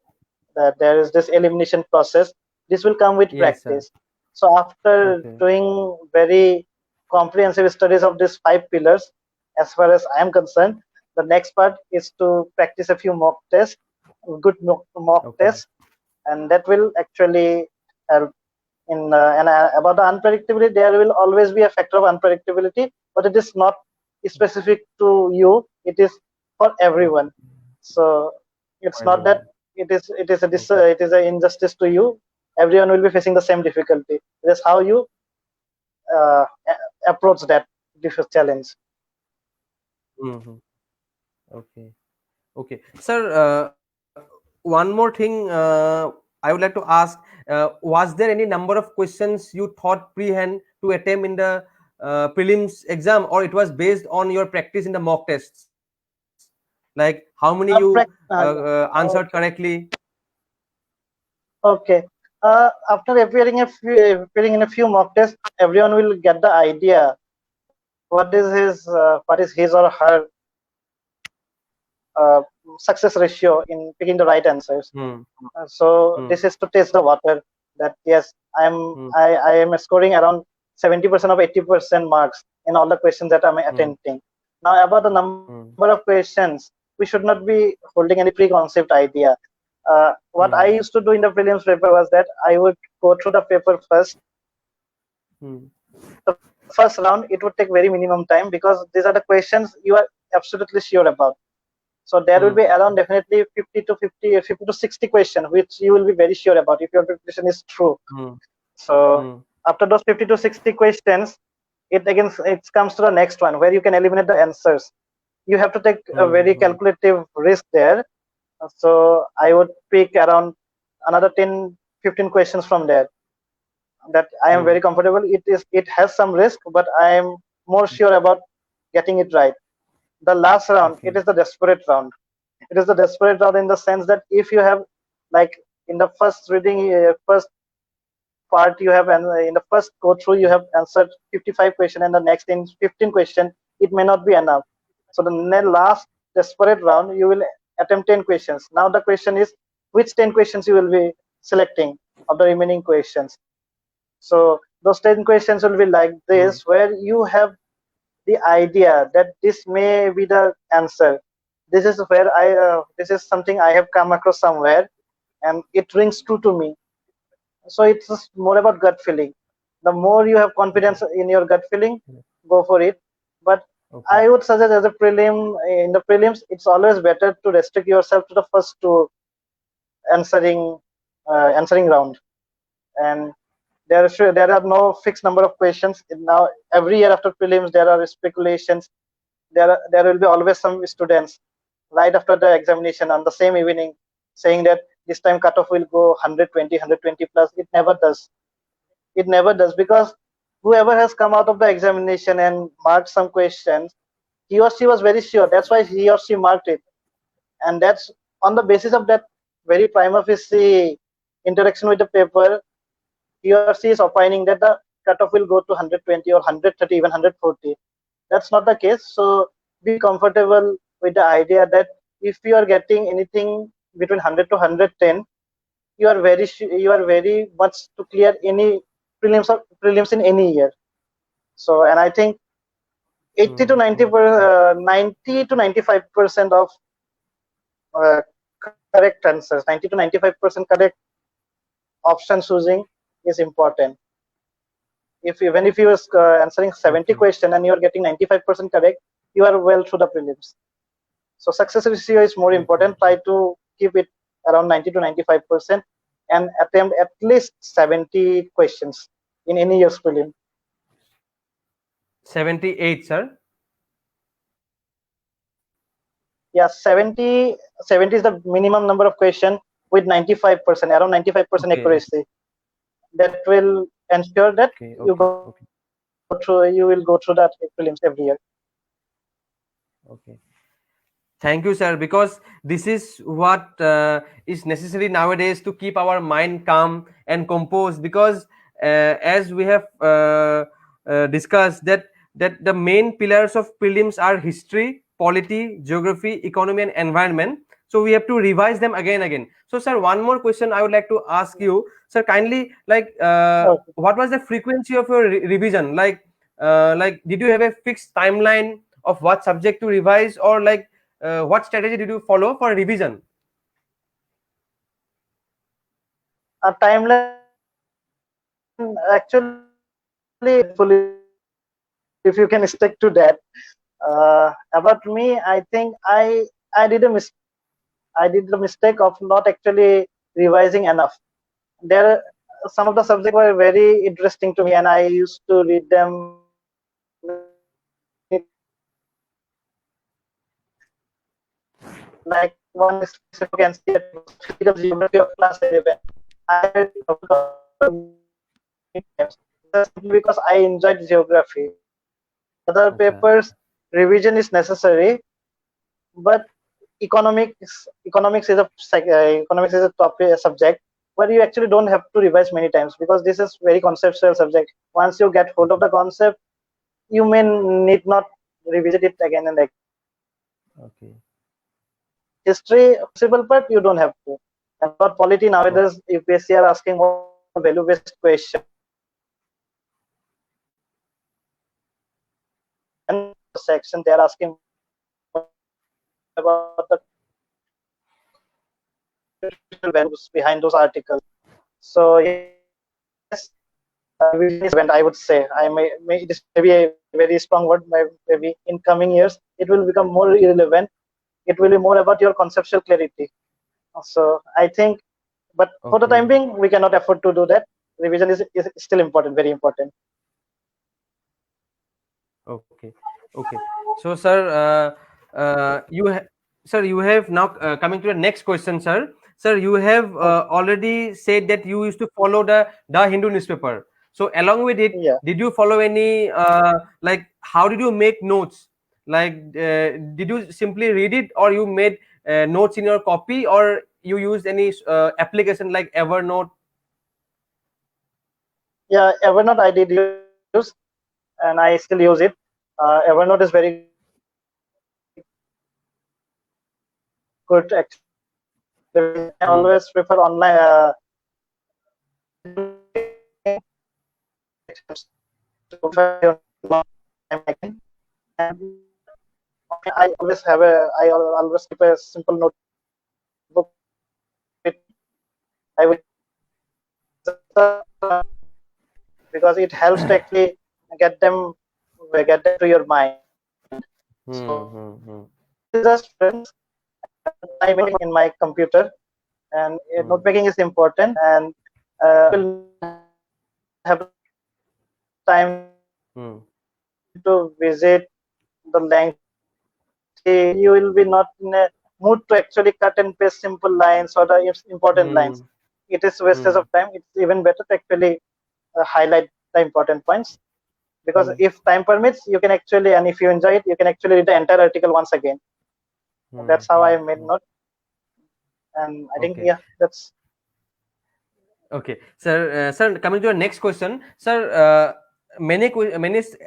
that there is this elimination process. This will come with practice. So after doing very comprehensive studies of these five pillars, as far as I am concerned, the next part is to practice a few mock tests, good mock tests, and that will actually help. About the unpredictability, there will always be a factor of unpredictability, but it is not specific to you. It is for everyone. So it's not that it is an injustice to you. Everyone will be facing the same difficulty. It is how you approach that challenge. Okay, sir. One more thing I would like to ask: was there any number of questions you thought pre-hand to attempt in the prelims exam, or it was based on your practice in the mock tests? Like how many you answered correctly? Okay. After appearing in a few mock tests, everyone will get the idea what is his or her success ratio in picking the right answers. So this is to test the water, that yes, I am scoring around 70% of 80% marks in all the questions that I'm attempting. Now about the number of questions, we should not be holding any preconceived idea. What I used to do in the prelims paper was that I would go through the paper first. The first round, it would take very minimum time, because these are the questions you are absolutely sure about. So there will be around definitely 50 to 60 questions which you will be very sure about if your preparation is true. So after those 50 to 60 questions, it comes to the next one where you can eliminate the answers. You have to take a very calculative risk there. So I would pick around another 10-15 questions from there that I am very comfortable. It has some risk, but I am more sure about getting it right. The last round, it is the desperate round. It is the desperate round in the sense that if you have, like in the first reading, first part, you have, and in the first go through, you have answered 55 questions, and the next in 15 questions, it may not be enough. So the last desperate round, you will attempt 10 questions. Now the question is, which 10 questions you will be selecting of the remaining questions. So those 10 questions will be like this, where you have the idea that this may be the answer. This is where this is something I have come across somewhere, and it rings true to me. So it's just more about gut feeling. The more you have confidence in your gut feeling, go for it. But I would suggest, as a in the prelims, it's always better to restrict yourself to the first two answering round, and there are no fixed number of questions. Now every year after prelims, there are speculations. There will be always some students right after the examination on the same evening saying that this time cutoff will go 120 plus. It never does. It never does, because whoever has come out of the examination and marked some questions, he or she was very sure. That's why he or she marked it, and that's on the basis of that very prima facie interaction with the paper. He or she is opining that the cutoff will go to 120 or 130, even 140. That's not the case. So be comfortable with the idea that if you are getting anything between 100 to 110, you are very much to clear any prelims in any year. So, and I think 80 to 90 to 95% of uh, correct answers, 90 to 95% correct option choosing is important. If even if you are answering 70 question and you are getting 95% correct, you are well through the prelims. So success ratio is more important. Try to keep it around 90 to 95% and attempt at least 70 questions in any year's prelim. 78, sir. Yeah, 70 is the minimum number of question with 95%, around 95% Okay. accuracy. That will ensure that Okay. you Okay. will Okay. go through that prelims every year. Okay. Thank you, sir, because this is what is necessary nowadays to keep our mind calm and composed. Because as we have discussed that the main pillars of prelims are history, polity, geography, economy, and environment. So we have to revise them again. So, sir, one more question I would like to ask you, sir. Kindly, like, Okay. what was the frequency of your revision? Like, did you have a fixed timeline of what subject to revise, or like what strategy did you follow for revision? A timeline actually if you can stick to that. About me, I think I did a I did the mistake of not actually revising enough. There, some of the subjects were very interesting to me, and I used to read them many times. Like one specific NCERT was physical geography of class 11. I read many times just simply because I enjoyed geography. Other Acha. papers revision is necessary, but economics is a topic a subject where you actually don't have to revise many times because this is very conceptual subject. Once you get hold of the concept, you may need not revisit it again and again. Okay. History possible, but you don't have to. And about polity Oh, nowadays, UPSC are asking more value-based question. Section they are asking about the values behind those articles. So yes, revision is relevant. I would say it is maybe a very strong word. Maybe in coming years it will become more irrelevant. It will be more about your conceptual clarity. So I think, but for the time okay. being, we cannot afford to do that. Revision is still important, very important. Okay. Okay. So, sir, sir, you have now coming to the next question, sir. Sir, you have Okay. already said that you used to follow the Hindu newspaper. So, along with it, Yeah. did you follow any like how did you make notes? Like, did you simply read it, or you made notes in your copy, or you used any application like Evernote? Yeah, Evernote I did use, and I still use it. Evernote is very good. Actually, I Hmm. always prefer online. And I always keep a simple notebook with I will because it helps to actually get them get them to your mind. So Hmm. Hmm. Hmm. this is just friends. I make in my computer, and Hmm. note making is important. And will have time Hmm. to visit the lengthy. You will be not in a mood to actually cut and paste simple lines or the important lines. Hmm. It is wastage Hmm. of time. It's even better to actually highlight the important points because Hmm. if time permits, you can actually, and if you enjoy it, you can actually read the entire article once again. And Hmm. that's how Hmm. I made Hmm. note. And I think, Okay. yeah, that's Okay, sir. Sir, coming to the next question, sir. Many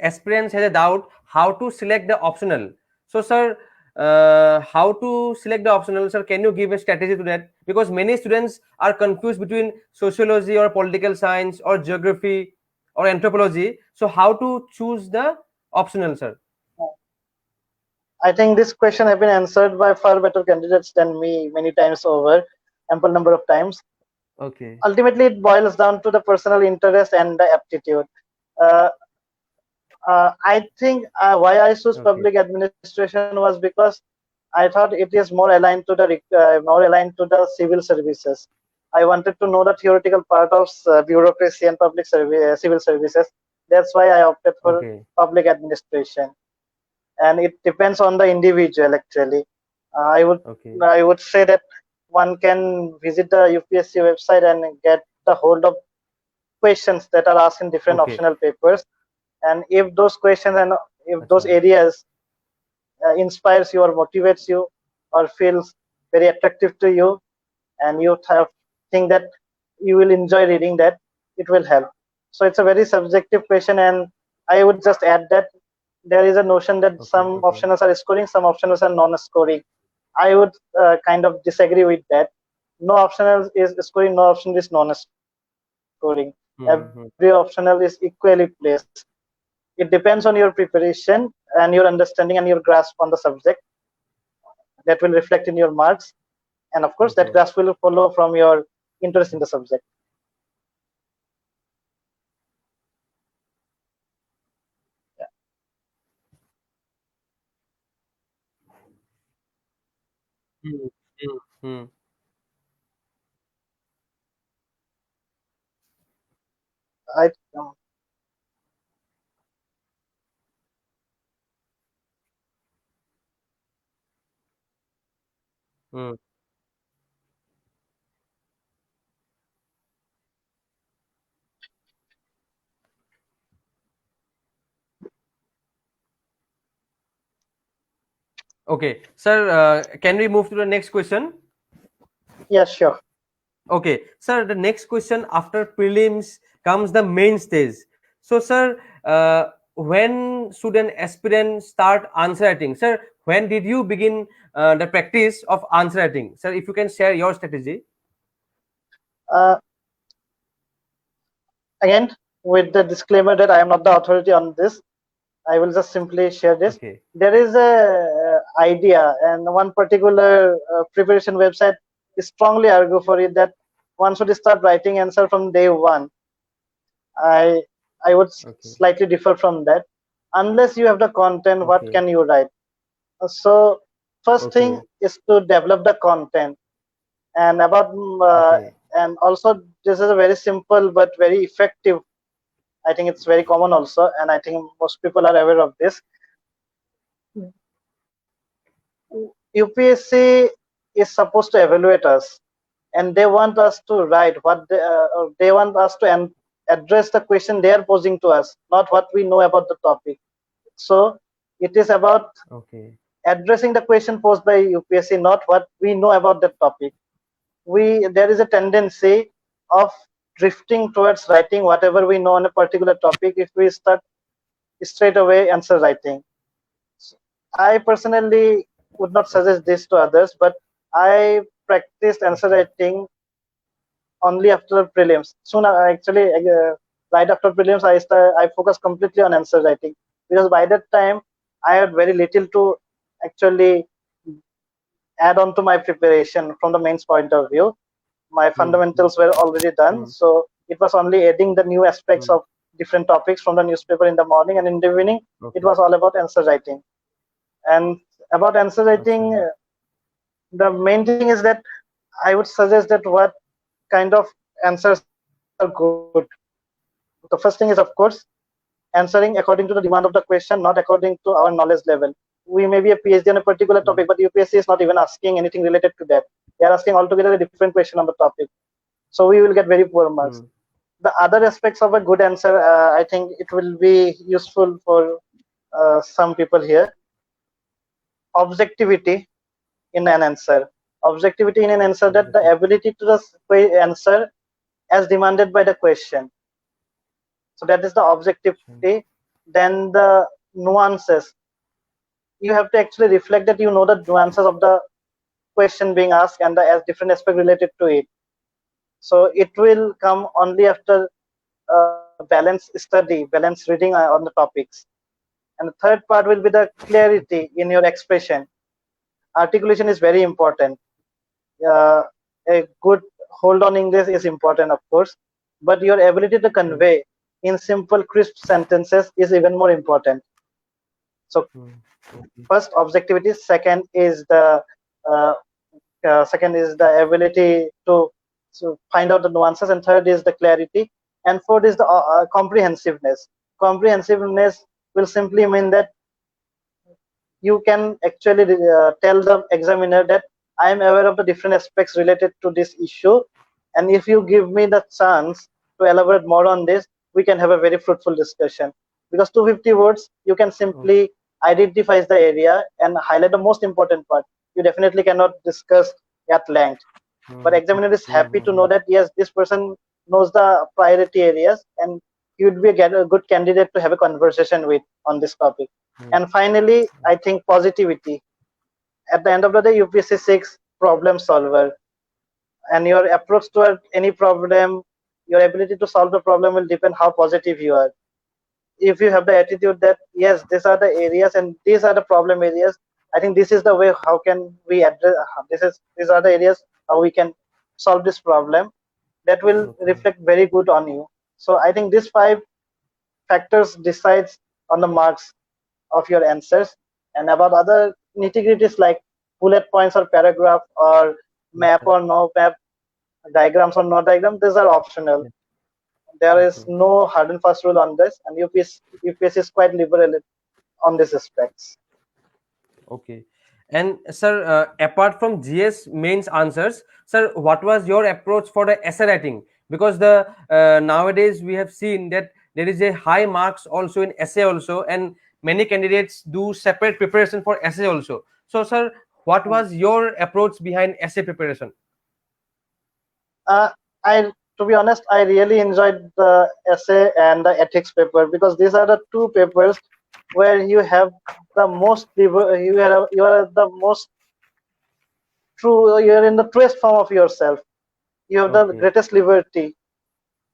aspirants have a doubt how to select the optional. So, sir, how to select the optional, sir? Can you give a strategy to that? Because many students are confused between sociology or political science or geography or anthropology. So how to choose the optional, sir? I think this question have been answered by far better candidates than me many times over, ample number of times. Okay. Ultimately, it boils down to the personal interest and the aptitude. Uh, I think why I chose Okay. public administration was because I thought it is more aligned to the more aligned to the civil services. I wanted to know the theoretical part of bureaucracy and public civil services. That's why I opted for Okay. public administration, and it depends on the individual actually. Okay. I would say that one can visit the UPSC website and get the hold of questions that are asked in different Okay. optional papers, and if those questions and if those Acha. areas inspires you or motivates you or feels very attractive to you, and you have think that you will enjoy reading that, it will help. So it's a very subjective question, and I would just add that there is a notion that Okay. some Okay. optionals are scoring, some optionals are non-scoring. I would kind of disagree with that. No optional is scoring, no option is non-scoring. Every optional is Mm-hmm. equally placed. It depends on your preparation and your understanding and your grasp on the subject. That will reflect in your marks, and of course, that grasp Okay. will follow from your interest in the subject. Yeah. Mm, mm, mm. I Mm. Okay, sir. Can we move to the next question? Yeah, sure. Okay, sir. The next question after prelims comes the main stage. So, sir, when should an aspirant start answer writing? Sir, when did you begin the practice of answer writing? Sir, if you can share your strategy. Uh, Again, with the disclaimer that I am not the authority on this, I will just simply share this. Okay. There is a idea, and one particular preparation website strongly argue for it that one should start writing answer from day one. I I would Okay. slightly differ from that. Unless you have the content, what Okay. can you write? So first thing Okay. is to develop the content, and about Okay. and also this is a very simple but very effective. I think it's very common also, and I think most people are aware of this. UPSC is supposed to evaluate us, and they want us to write what they want us to address the question they are posing to us, not what we know about the topic. So it is about Okay. addressing the question posed by UPSC, not what we know about the topic. There is a tendency of drifting towards writing whatever we know on a particular topic if we start straight away answer writing. I personally would not suggest this to others, but I practiced answer Okay. writing only after prelims. Right after prelims, I focused completely on answer writing because by that time I had very little to actually add on to my preparation from the mains point of view. My Hmm. Hmm. fundamentals were already done, Hmm. so it was only adding the new aspects Hmm. of different topics from the newspaper in the morning, and in the evening it Okay. was all about answer writing. And about answer Acha. writing, the main thing is that I would suggest that what kind of answers are good. The first thing is, of course, answering according to the demand of the question, not according to our knowledge level. We may be a PhD on a particular topic, Hmm. but UPSC is not even asking anything related to that. They are asking altogether a different question on the topic. So we will get very poor marks. Hmm. The other aspects of a good answer, I think it will be useful for some people here. Objectivity in an answer. Objectivity in an answer, that the Objective. ability to just answer as demanded by the question. So that is the Acha. objectivity. Then the nuances. you have to actually reflect that you know the nuances of the question being asked and the as different aspect related to it. So it will come only after balanced study, balanced reading on the topics. And the third part will be the clarity in your expression. Articulation is very important. Uh, a good hold on English is important, of course, but your ability to Hmm. convey in simple, crisp sentences is even more important. So Hmm. Okay. first, objectivity. Uh, Second is the ability to find out the nuances, and third is the clarity, and fourth is the comprehensiveness. Comprehensiveness will simply mean that you can actually tell the examiner that I am aware of the different aspects related to this issue, and if you give me the chance to elaborate more on this, we can have a very fruitful discussion. Because 250 words, you can Oh. simply identify the area and highlight the most important part. You definitely cannot discuss at length, but Hmm. examiner is Hmm. happy to Hmm. know that yes, this person knows the priority areas, and he would be a good candidate to have a conversation with on this topic. Hmm. And finally, I think positivity. At the end of the day, UPSC 6 problem solver, and your approach toward any problem, your ability to solve the problem will depend how positive you are. If you have the attitude that yes, these are the areas and these are the problem areas, I think this is the way how can we address. These are the areas how we can solve this problem. That will Okay. reflect very good on you. So I think these five factors decides on the marks of your answers. And about other nitty-gritties like bullet points or paragraph or Yes, map sir. or no map, diagrams or no diagram, these are optional. Yes. There is Okay. no hard and fast rule on this, and UPSC is quite liberal on these aspects. Okay. And sir, apart from GS mains answers, sir, what was your approach for the essay writing? Because the nowadays we have seen that there is a high marks also in essay also, and many candidates do separate preparation for essay also. So, sir, what Mm. was your approach behind essay preparation? Uh, I, to be honest, I really enjoyed the essay and the ethics paper because these are the two papers where you have the most you are the most true. You are in the truest form of yourself. You have the Okay. greatest liberty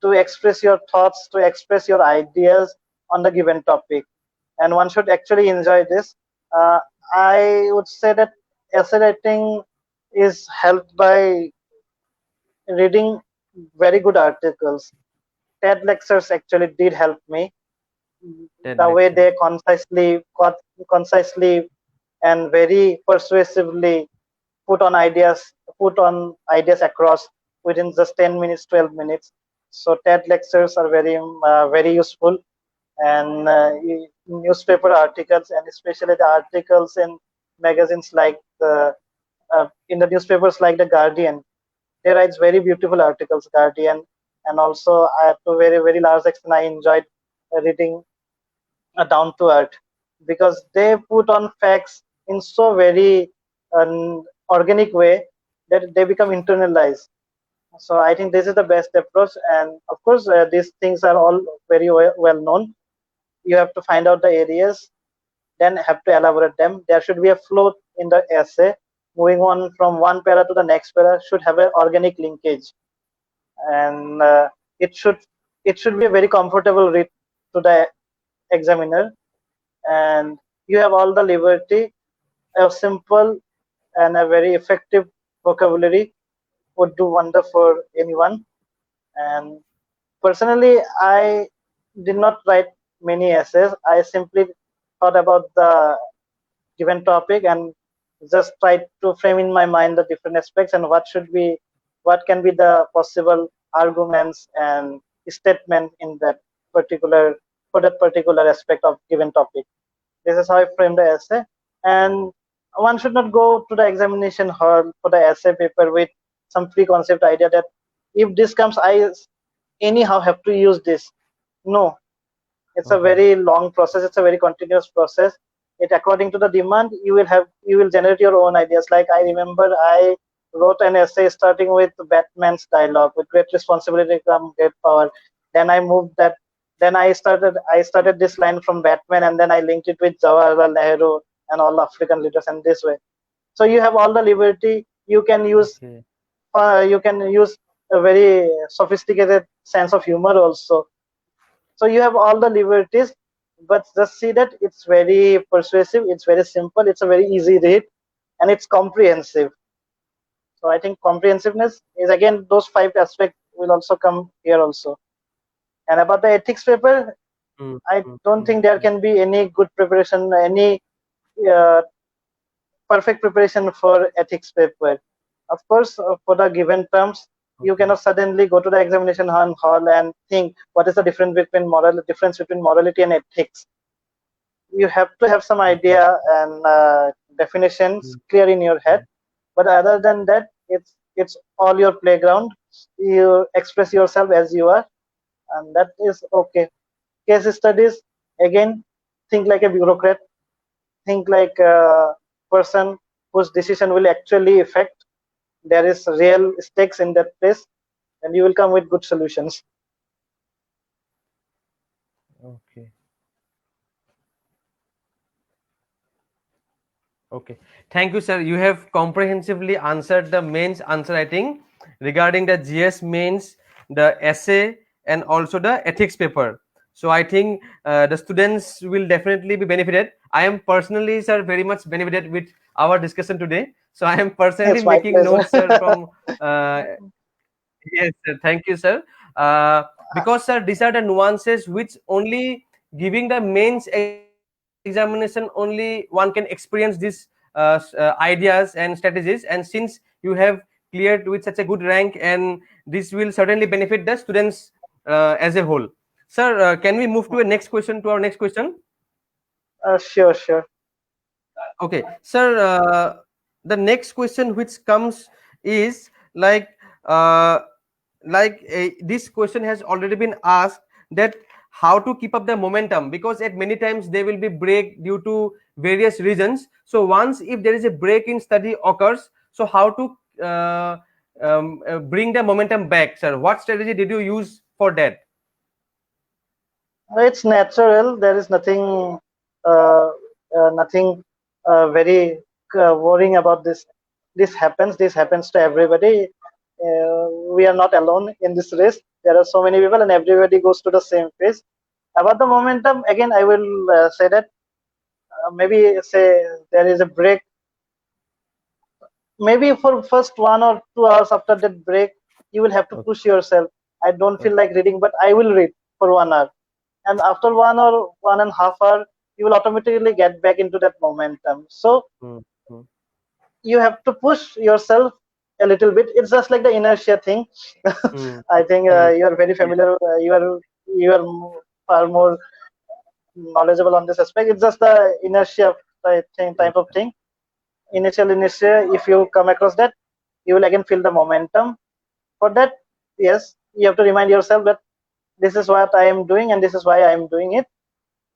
to express your thoughts, to express your ideas on the given topic, and one should actually enjoy this. Uh, I would say that essay writing is helped by reading very good articles. TED lectures actually did help me. TED The way lectures. they concisely and very persuasively put on ideas across within just 10 minutes, 12 minutes. So TED lectures are very useful, and newspaper articles, and especially the articles in magazines like in the newspapers like the Guardian. They write very beautiful articles, Guardian, and also to very large extent I enjoyed reading down to earth because they put on facts in so very organic way that they become internalized. So I think this is the best approach, and of course these things are all very well known. You have to find out the areas, then have to elaborate them. There should be a flow in the essay. Moving on from one para to the next para should have an organic linkage, and it should it should be a very comfortable read to the examiner, and you have all the liberty. A simple and a very effective vocabulary would do wonder for anyone. And personally, I did not write many essays. I simply thought about the given topic and just tried to frame in my mind the different aspects and what can be the possible arguments and statement in that particular for that particular aspect of given topic. This is how I frame the essay. And one should not go to the examination hall for the essay paper with some preconceived idea that if this comes, I anyhow have to use this. No, it's a Okay. very long process. It's a very continuous process. It according to the demand, you will generate your own ideas. Like I remember, I wrote an essay starting with Batman's dialogue, with great responsibility come great power. Then I moved that. Then I started this line from Batman, and then I linked it with Jawaharlal Nehru. and all African leaders in this way. So you have all the liberty. Okay. You can use a very sophisticated sense of humor also. So you have all the liberties, but just see that it's very persuasive, it's very simple, it's a very easy read, and it's comprehensive. So I think comprehensiveness is, again, those five aspects will also come here also. And about the ethics paper, Mm, I mm, don't mm, think there mm. can be any good preparation, any uh, perfect preparation for ethics paper. Of course, for the given terms, you Okay. cannot suddenly go to the examination hall and think what is the difference between morality and ethics. You have to have some Okay. idea and definitions Mm, clear in your head. mm. But other than that, it's all your playground. You express yourself as you are, and that is okay. Case studies, again, think like a bureaucrat, think like a person whose decision will actually affect. There is real stakes in that place, and you will come with good solutions. Okay. Okay. Thank you, sir. You have comprehensively answered the mains answer writing regarding the GS mains, the essay, and also the ethics paper. So I think the students will definitely be benefited. I am personally, sir, very much benefited with our discussion today. So I am personally It's my making pleasure. notes, sir, from uh, yes, sir. Thank you, sir. Because, sir, these are the nuances which only giving the mains examination only one can experience these ideas and strategies. And since you have cleared with such a good rank, and this will certainly benefit the students as a whole. Sir, can we move to a next question? To our next question. Sure, sure. Okay, sir. The next question which comes is uh, this question has already been asked, that how to keep up the momentum, because at many times there will be break due to various reasons. So once if there is a break in study occurs, so how to bring the momentum back, sir? What strategy did you use for that? It's natural. There is nothing very worrying about this. This happens. This happens to everybody. We are not alone in this race. There are so many people, and everybody goes to the same phase. About the momentum, again, I will say that maybe say there is a break. Maybe for first 1 or 2 hours after that break, you will have to Okay. push yourself. I don't feel Okay. like reading, but I will read for 1 hour, and after 1 or 1.5 hour, you will automatically get back into that momentum. So Hmm, hmm, you have to push yourself a little bit. It's just like the inertia thing. hmm, I think hmm. you are very familiar. You are far more knowledgeable on this aspect. It's just the inertia Yes, type of sir. thing. Initial inertia. If you come across that, you will again feel the momentum. For that, yes, you have to remind yourself that this is what I am doing and this is why I am doing it.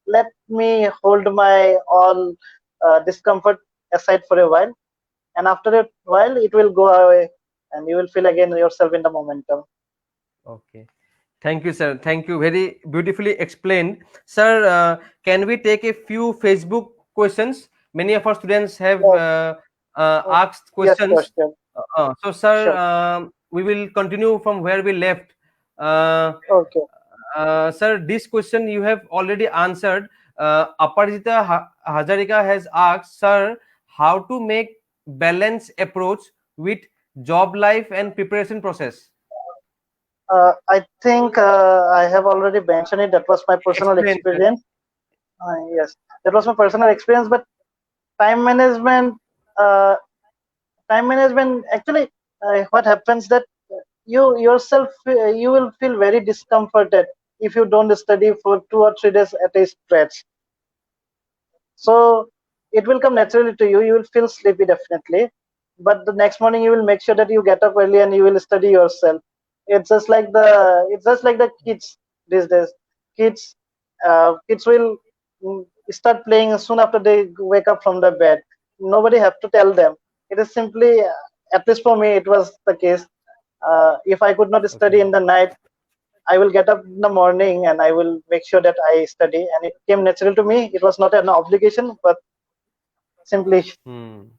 Let me hold my all discomfort aside for a while, and after a while it will go away, and you will feel again yourself in the momentum. Okay. Thank you, sir. Thank you. Very beautifully explained. Sir, can we take a few Facebook questions? Many of our students have Yes, asked yes, sure, questions. sure, So, sir, sure. we will continue from where we left. Uh, Okay. Sir, this question you have already answered. Aparajita Hajarika has asked, sir, how to make balance approach with job life and preparation process? I think I have already mentioned it. That was my personal Explain, sir. experience. Yes, that was my personal experience. But time management, uh, time management. Actually, what happens that you yourself you will feel very discomforted if you don't study for 2 or 3 days at a stretch. So it will come naturally to you. You will feel sleepy definitely, but the next morning you will make sure that you get up early and you will study yourself. It's just like the kids these days. Kids will start playing soon after they wake up from the bed. Nobody have to tell them. It is simply, at least for me, it was the case. If I could not study Okay. in the night, I will get up in the morning and I will make sure that I study. And it came natural to me. It was not an obligation, but simply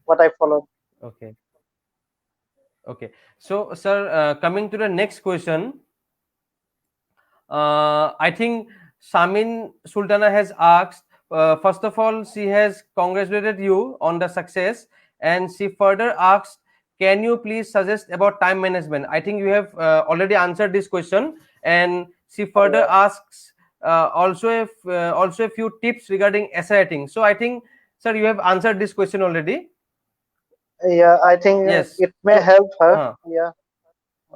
what I followed. Okay. Okay. So, sir, coming to the next question, I think Samin Sultana has asked. First of all, she has congratulated you on the success, and she further asked, "Can you please suggest about time management?" I think you have already answered this question, and she further asks also a few tips regarding essay writing. So, I think, sir, you have answered this question already. Yeah, I think Yes. it may So, help her. Yeah.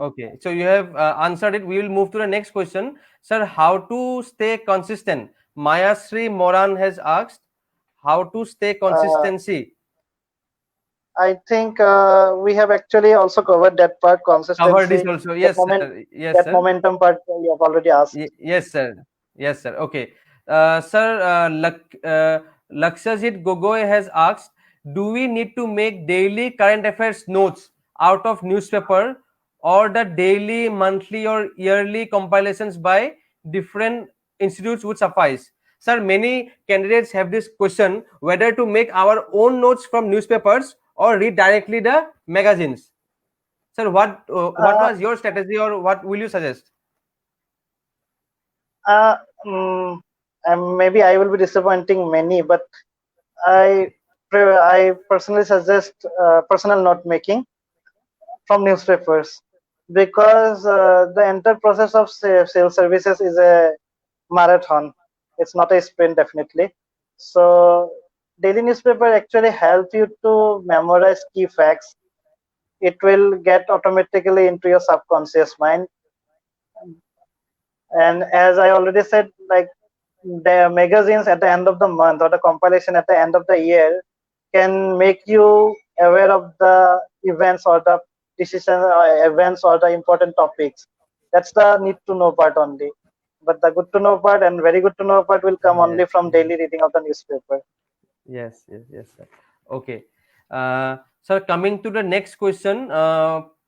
okay, so you have answered it. We will move to the next question. Sir, how to stay consistent? Maya Sri Moran has asked, how to stay Uh, consistency? I think we have actually also covered that part, Cover this consistency, also. that Yes, moment, sir. Yes, that sir. momentum part you have already asked. Yes, sir. Yes, sir. Okay. Sir, Lakshajit Gogoi has asked, do we need to make daily current affairs notes out of newspaper, or the daily, monthly, or yearly compilations by different institutes would suffice? Sir, many candidates have this question whether to make our own notes from newspapers or read directly the magazines. Sir, what Uh, was your strategy, or what will you suggest? uh, mm, and maybe I will be disappointing many, but I Okay. I personally suggest personal note making from newspapers, because the entire process of sales services is a marathon. It's not a sprint, definitely. So daily newspaper actually help you to memorize key facts. It will get automatically into your subconscious mind. And as I already said, like, the magazines at the end of the month or the compilation at the end of the year can make you aware of the events or the decision events or the important topics. That's the need to know part only. But the good to know part and very good to know part will come only Yes, from yes. daily reading of the newspaper. Yes, yes, yes, sir. Okay. Sir, coming to the next question,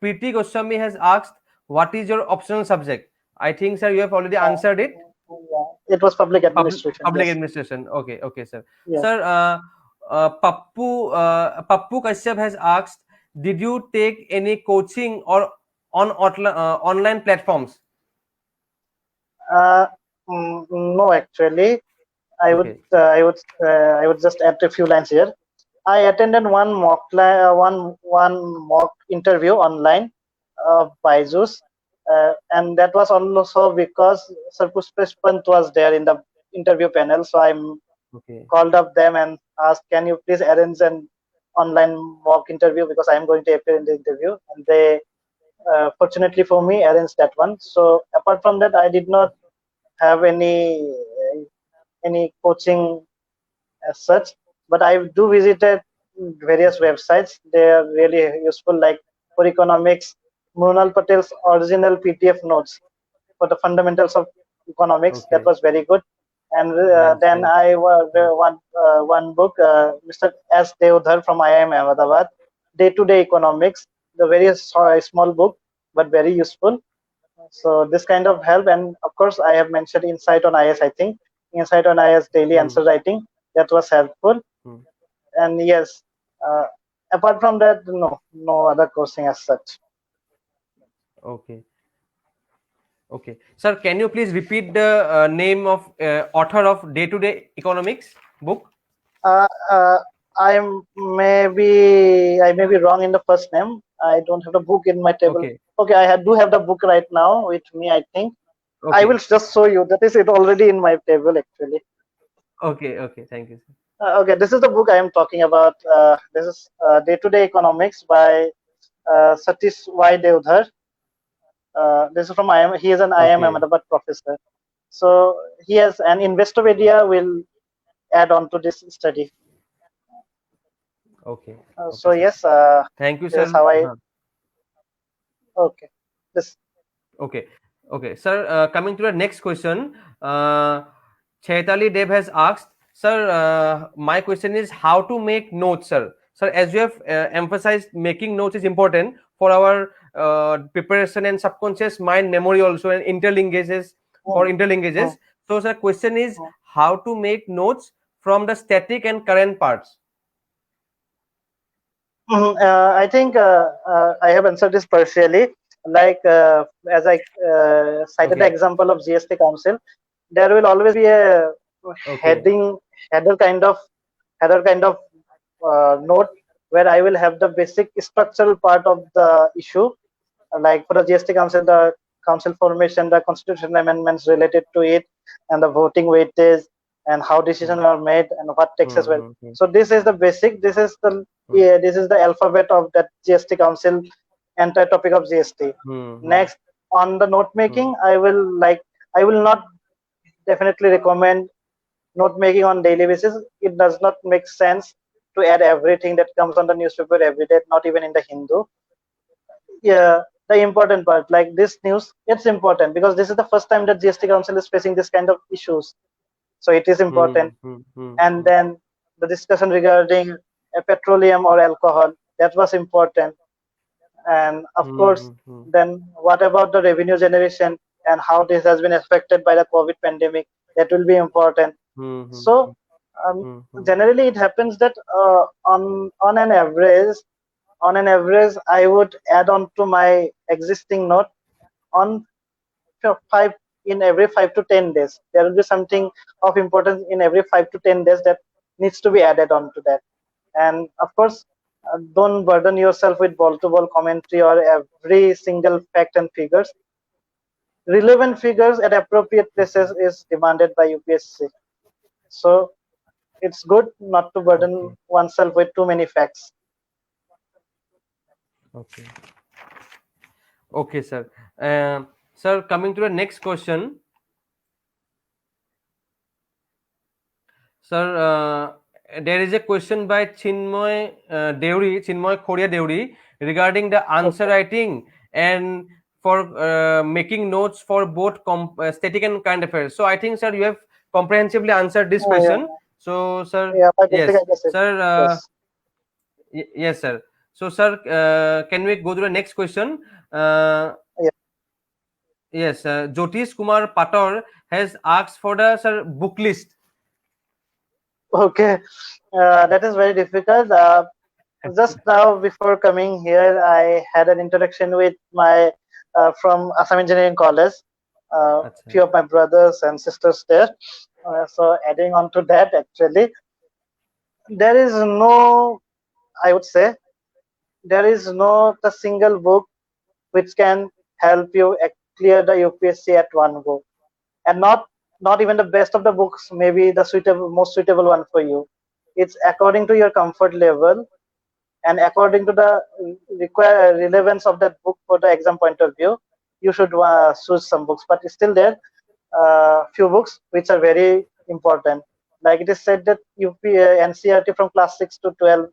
Preeti Goswami has asked, what is your optional subject? I think, sir, you have already Uh, answered it. yeah. It was public administration. Public Yes. administration. Okay, okay, sir. Yes. Sir, Pappu Kashyap has asked, did you take any coaching or on online platforms? Uh, no, actually, Okay, I would just add a few lines here. I attended one mock interview online of Byju's, and that was also because Sir Pushpesh Pant was there in the interview panel. So I okay, called up them and asked, "Can you please arrange an online mock interview, because I am going to appear in the interview?" And they, fortunately for me, arranged that one. So apart from that, I did not have any coaching as such, but I do visited various okay, websites. They are really useful, like for economics, Mrunal Patel's original PDF notes for the fundamentals of economics. That okay. was very good. And Yes, then yes. I was Hmm. one book, Mr. S. Devdhar from IIM Ahmedabad, Day to Day Economics. The very small book, but very useful. So this kind of help, and of course, I have mentioned Insight on IS. I think Insight on IS daily Hmm. answer writing, that was helpful. Hmm. And yes, uh, apart from that, no other coaching as such. Okay. Okay. Sir, can you please repeat the name of author of Day to Day Economics book? Uh, uh, I may be wrong in the first name. I don't have the book in my table. Okay. Okay, do have the book right now with me. I think I will Okay. just show you. That is it already in my table actually. Okay. Okay. Thank you, sir. Okay, this is the book I am talking about. This is Day to Day Economics by Satish Y. Devdhar. This is from IIM. He is an IIM Okay. Ahmedabad professor. So he has an Investopedia will add on to this study. Okay. So Okay, sir. yes, Thank you, this is sir. how I. Okay. This. Okay. Okay. Sir, coming to the next question, Chaitali Dev has asked, sir, my question is how to make notes, sir. Sir, as you have emphasized, making notes is important for our preparation and subconscious mind memory also, and interlinkages for Hmm, hmm, interlinkages. So, sir, question is hmm. how to make notes from the static and current parts. I think I have answered this partially. Like as I cited the Okay. example of GST Council, there will always be a Okay. heading header kind of header kind of note where I will have the basic structural part of the issue, like for the GST Council, the council formation, the constitutional amendments related to it, and the voting weightage, and how decisions Hmm. are made, and what taxes were. Hmm. Hmm. So this is the basic. This is the Hmm. this is the alphabet of that GST Council, entire topic of GST. Hmm. Hmm. Next, on the note Hmm. making, I will not definitely recommend note making on daily basis. It does not make sense to add everything that comes on the newspaper every day, not even in the Hindu. Yeah, the important part, like this news, it's important because this is the first time that GST Council is facing this kind of issues. So it is Hmm. important. Hmm. Hmm. And Hmm. then the discussion regarding petroleum or alcohol, that was important. And of Hmm. course, Hmm. Hmm. then what about the revenue generation and how this has been affected by the COVID pandemic? That will be important. Hmm. Hmm. So um, Hmm. Hmm. generally, it happens that on an average, I would add on to my existing note on five in every 5 to 10 days. There will be something of importance in every 5 to 10 days that needs to be added on to that. And of course, don't burden yourself with ball-to-ball commentary or every single fact and figures. Relevant figures at appropriate Okay. places is demanded by UPSC. So it's good not to burden Okay. oneself with too many facts. Okay. Okay, sir. Sir, coming to the next question, sir. There is a question by Chinmoy Khoria Deuri, regarding the answer Okay. writing and for making notes for both static and current affairs. So I think, sir, you have comprehensively answered this Oh, yeah. question. So, sir, Yeah, by basic, yes, I guess it. sir. Yes. Yes, sir. So, sir, can we go to the next question? Uh, Yeah. yes, Jyotish Kumar Pator has asked for the, sir, book list. Okay. That is very difficult. Just now, before coming here, I had an interaction with my from Assam Engineering College. Acha. Few of my brothers and sisters there. So adding on to that, actually, there is no, I would say, there is not a single book which can help you clear the UPSC at one go, and not even the best of the books, maybe the suitable most suitable one for you. It's according to your comfort level and according to the require relevance of that book for the exam point of view. You should choose some books, but still there few books which are very important. Like it is said that NCRT from class 6 to 12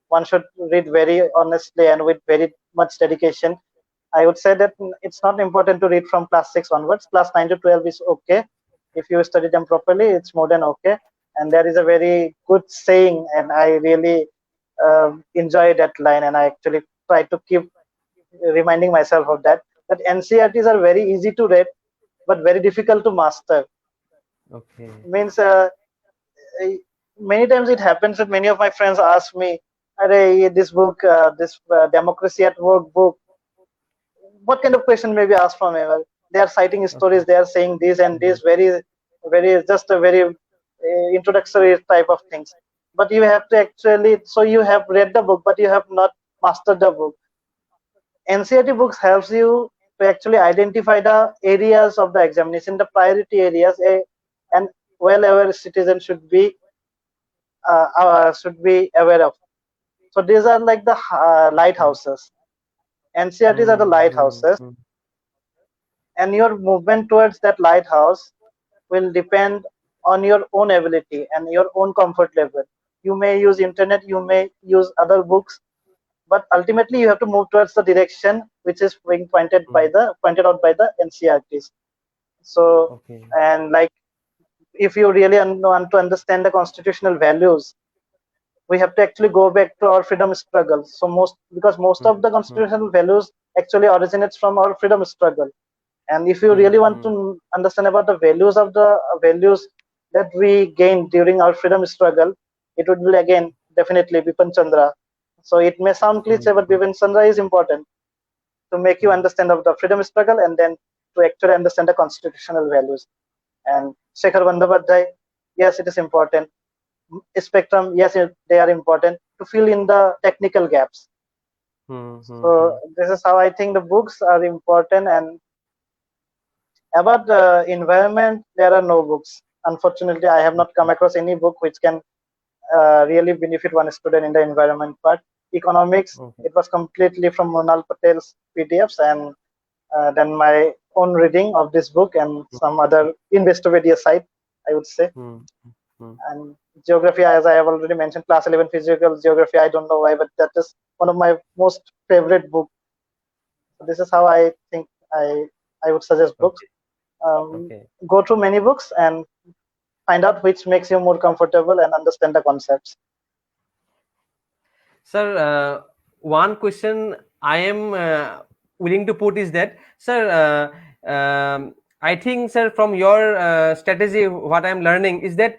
one should read very honestly and with very much dedication. I would say that it's not important to read from class 6 onwards. Class 9 to 12 is okay. If you study them properly, it's more than okay. And there is a very good saying, and I really enjoy that line, and I actually try to keep reminding myself of that. That NCRTs are very easy to read, but very difficult to master. Okay. Means I- many times it happens that many of my friends ask me, "Arey, this book, this Democracy at Work book, what kind of question may be asked from him? They are citing Okay. stories, they are saying this and Mhm. this, very, just a very introductory type of things. But you have to actually, so you have read the book, but you have not mastered the book. NCRT books helps you to actually identify the areas of the examination, the priority areas, and well-aware citizen should be aware of. So these are like the lighthouses. NCRTs are the Hmm. Hmm. lighthouses, Hmm. and your movement towards that lighthouse will depend on your own ability and your own comfort level. You may use internet, you may use other books, but ultimately you have to move towards the direction which is being Hmm. pointed out by the NCRTs. So, Okay. and like if you really want to understand the constitutional values, we have to actually go back to our freedom struggle. So most Hmm. of the Hmm. constitutional values actually originates from our freedom struggle. And if you Hmm. really want Hmm. to understand about the values that we gained during our freedom struggle, it would be again definitely Bipin Chandra. So it may sound cliche, but Bipin Chandra is important to make you understand of the freedom struggle and then to actually understand the constitutional values. And Shekhar Bandyopadhyay, yes, it is important. Spectrum, yes, they are important to fill in the technical gaps. So this is how I think the books are important. And about the environment, there are no books. Unfortunately, I have not come across any book which can really benefit one student in the environment part. Economics, it was completely from Monal Patel's PDFs and then my own reading of this book and some other Investopedia site, I would say. And geography, as I have already mentioned, class 11 physical geography, I don't know why, but that is one of my most favorite books. So this is how I think I would suggest books. Go through many books and find out which makes you more comfortable and understand the concepts. Sir, one question I am willing to put is that, sir, I think, sir, from your strategy, what I am learning is that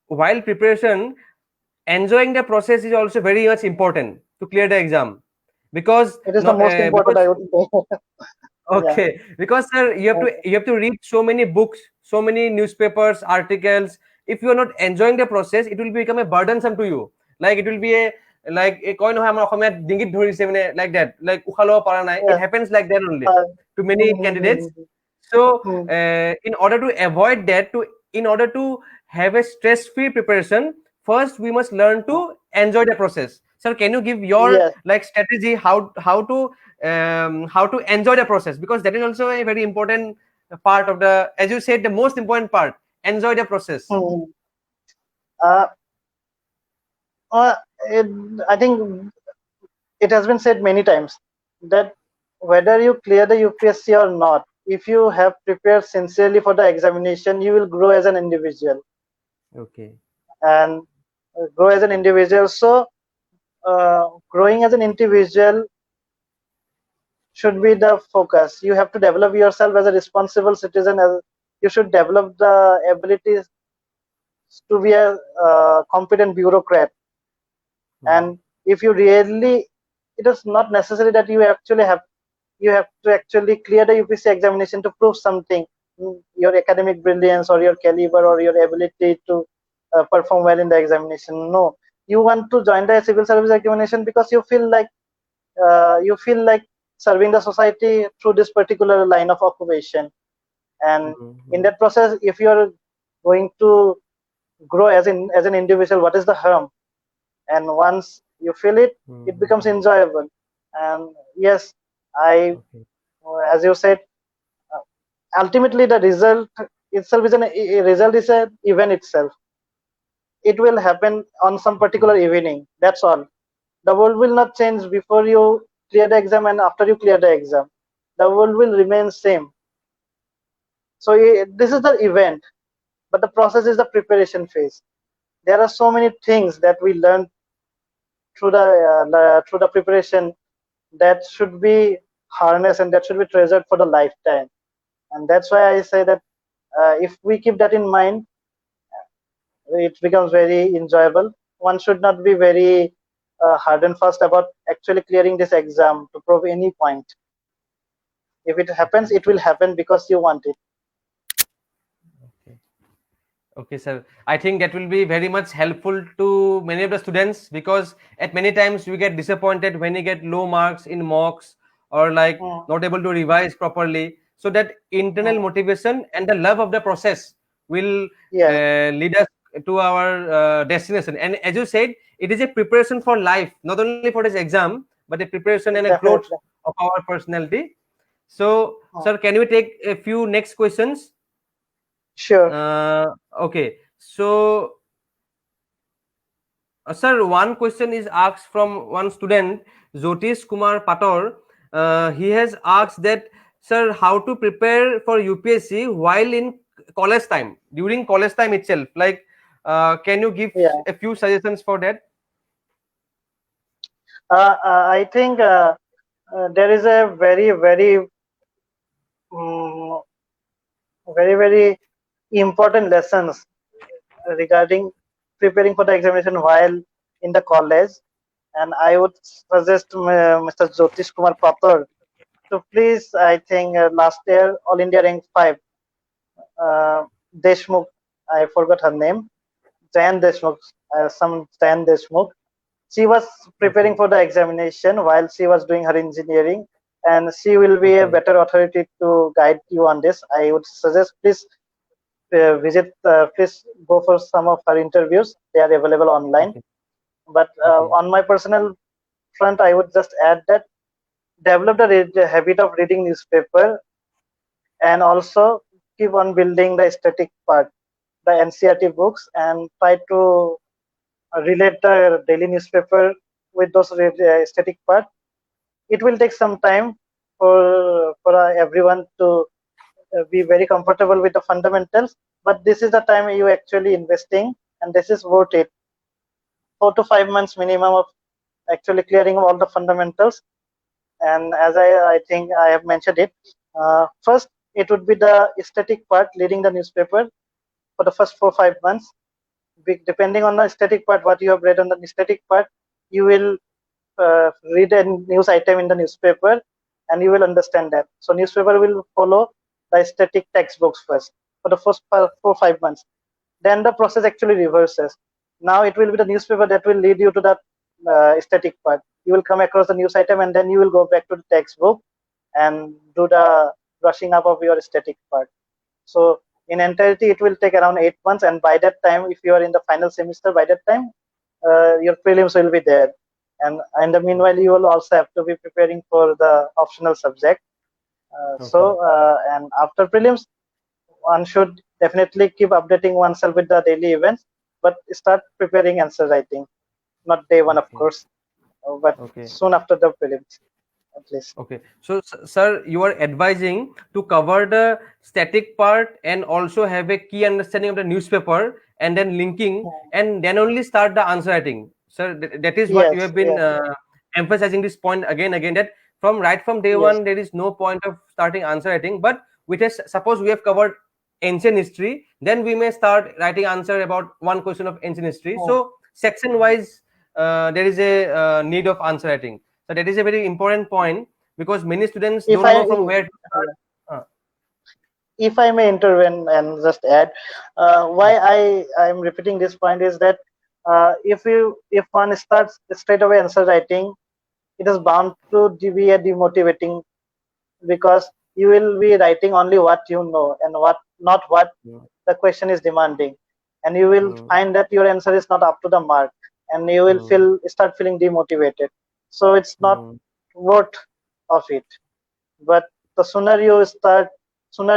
while preparation, enjoying the process is also very much important to clear the exam, because it is the most important, I would say. Okay, yeah. Because sir, you have to read so many books, so many newspapers, articles. If you are not enjoying the process, it will become a burdensome to you. Like it will be a কয় নহয় আমাৰ অসমীয়াত ডিঙিত ধৰিছে মানে like that, like উশাহ ল'ব পৰা নাই. It happens like that only to many candidates. So in order to avoid that, in order to have a stress-free preparation, first we must learn to enjoy the process. Sir, can you give your like strategy how to enjoy the process, because that is also a very important part of the, as you said, the most important part, enjoy the process. I think it has been said many times that whether you clear the UPSC or not, if you have prepared sincerely for the examination, you will grow as an individual. Okay. And grow as an individual. So growing as an individual should be the focus. You have to develop yourself as a responsible citizen. As you should develop the abilities to be a competent bureaucrat. And if you really, it is not necessary that you have to actually clear the UPSC examination to prove something, your academic brilliance or your caliber or your ability to perform well in the examination. No, you want to join the civil service examination because you feel like serving the society through this particular line of occupation. And in that process, if you are going to grow as an individual, what is the harm? And once you feel it, it becomes enjoyable. And yes, as you said, ultimately the result itself is result is an event itself. It will happen on some particular evening. That's all. The world will not change before you clear the exam and after you clear the exam. The world will remain same. So this is the event, but the process is the preparation phase. There are so many things that we learn through the preparation that should be harnessed and that should be treasured for the lifetime. And that's why I say that if we keep that in mind, it becomes very enjoyable. One should not be very hard and fast about actually clearing this exam to prove any point. If it happens, it will happen because you want it. Okay, sir. I think that will be very much helpful to many of the students, because at many times you get disappointed when you get low marks in mocks or like not able to revise properly. So that internal motivation and the love of the process will lead us to our destination. And as you said, it is a preparation for life, not only for this exam, but a preparation and a growth of our personality. So, sir, can we take a few next questions? Sure. Okay. So, sir, one question is asked from one student, Jyotish Kumar Pator. He has asked that, sir, how to prepare for UPSC while in college time, during college time itself? Like, can you give a few suggestions for that? I think there is a very, very, very important lessons regarding preparing for the examination while in the college. and I would suggest Mr. Jyotish Kumar Pator to please. I think last year All India Rank 5, Deshmukh, I forgot her name, Jayan Deshmukh, some Jayan Deshmukh. She was preparing Okay. for the examination while she was doing her engineering, and she will be a Okay. better authority to guide you on this. I would suggest please please go for some of her interviews. They are available online. Okay. But Okay. on my personal front, I would just add that develop the habit of reading newspaper, and also keep on building the static part, the NCRT books, and try to relate the daily newspaper with those static part. It will take some time for everyone to be very comfortable with the fundamentals, but this is the time you actually investing, and this is worth it. 4 to 5 months minimum of actually clearing all the fundamentals. And as I think I have mentioned it, first it would be the static part leading the newspaper for the first 4 5 months. Depending on the static part, what you have read on the static part, you will read a news item in the newspaper, and you will understand that. So newspaper will follow the static textbooks first for the first 4 5 months. Then the process actually reverses. Now it will be the newspaper that will lead you to the static part. You will come across the news item, and then you will go back to the textbook and do the brushing up of your static part. So in entirety, it will take around 8 months, and by that time, if you are in the final semester, by that time, your prelims will be there. And in the meanwhile, you will also have to be preparing for the optional subject. Okay. And after prelims, one should definitely keep updating oneself with the daily events, but start preparing answer writing. Not day one, of Okay. course, but Okay. soon after the prelims, at least. Okay. So, sir, you are advising to cover the static part and also have a key understanding of the newspaper and then linking and then only start the answer writing. Sir, that is what you Yes, have been yes, emphasizing this point again that from right from day yes. one there is no point of starting answer writing. But with a, suppose we have covered ancient history, then we may start writing answer about one question of ancient history. Hmm. So section wise, there is a need of answer writing. So that is a very important point because many students If don't I know from where to start. if I may intervene and just add, why I'm repeating this point is that if one starts straight away answer writing, it is bound to be a demotivating, because you will be writing only what you know and what not what Mm, the question is demanding, and you will mm, find that your answer is not up to the mark, and you will mm, start feeling demotivated. So it's not mm. worth of it. But the sooner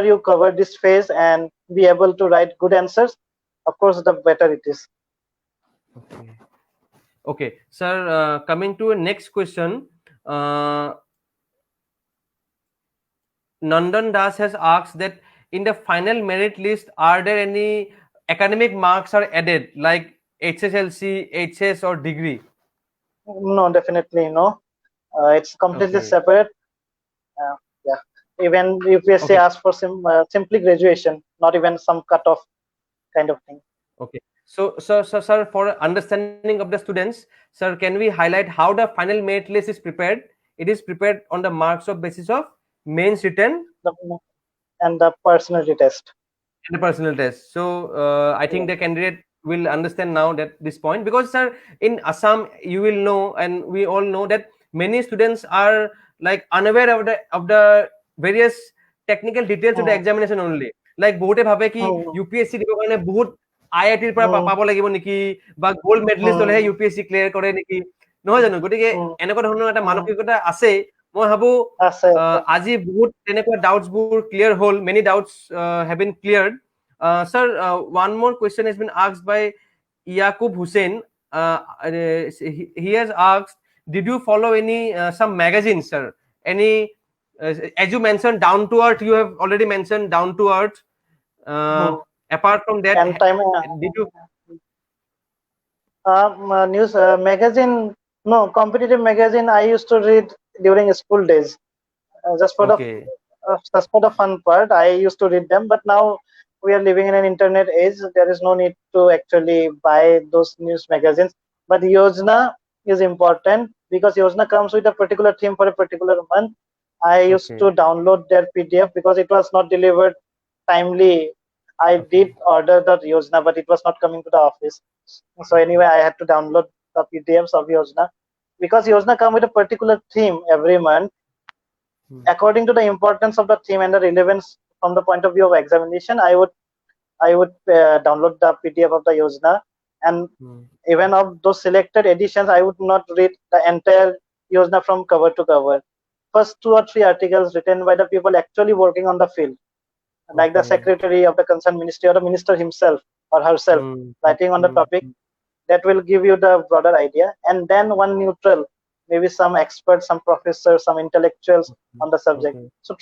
you cover this phase and be able to write good answers, of course, the better it is. Okay. Okay, sir. Coming to a next question, uh, Nandan Das has asked that in the final merit list, are there any academic marks are added like HSLC, HS, or degree? No, definitely no. It's completely Okay. separate. Uh, yeah. Even UPSC Okay. asks for simply graduation, not even some cutoff kind of thing. Okay. So, sir, for understanding of the students, sir, can we highlight how the final merit list is prepared? It is prepared on the marks of basis of mains written The, and the personality test. and the personal test. So, I think Yeah. the candidate will understand now that this point because, sir, in Assam, you will know, and we all know that many students are like unaware of the various technical details of the Hmm. examination only. Like বহুতে ভাবে কি Hmm. UPSC দিব কাৰণে বহুত আইআইটিৰ পৰা Hmm. পাব লাগিব নেকি বা গোল্ড মেডেলিষ্ট হলেহে Hmm. ইউপিএসসি ক্লিয়াৰ কৰে নেকি নহয় জানো গতিকে Hmm. এনেকুৱা ধৰণৰ এটা Hmm. মানসিকতা আছে মই ভাবো আছে, আছে. আজি বহুত তেনেকুৱা ডাউটছ বোৰ ক্লিয়াৰ হ'ল many doubts have been cleared sir, one more question has been asked by Yakub Hussein. He has asked, did you follow any some magazines, sir? Any, as you mentioned, down to earth. You have already mentioned down to earth. Hmm. Apart from that, And time did you? news magazine, no, competitive magazine I used to read during school days, Okay, just for the fun part. I used to read them, but now we are living in an internet age. There is no need to actually buy those news magazines. But Yojana, is important because Yojana comes with a particular theme for a particular month. I used Okay. to download their PDF because it was not delivered timely. I did Okay. order the Yojana, but it was not coming to the office. So Okay. anyway, I had to download the PDFs of Yojana because Yojana come with a particular theme every month. Hmm. According to the importance of the theme and the relevance from the point of view of examination, I would download the PDF of the Yojana, and Hmm. even of those selected editions, I would not read the entire Yojana from cover to cover. First two or three articles written by the people actually working on the field, like the Okay. secretary of the concerned ministry or the minister himself or herself, Hmm. writing on the Hmm. topic, that will give you the broader idea. And then one neutral, maybe some experts, some professors, some intellectuals Hmm. on the subject. Okay. So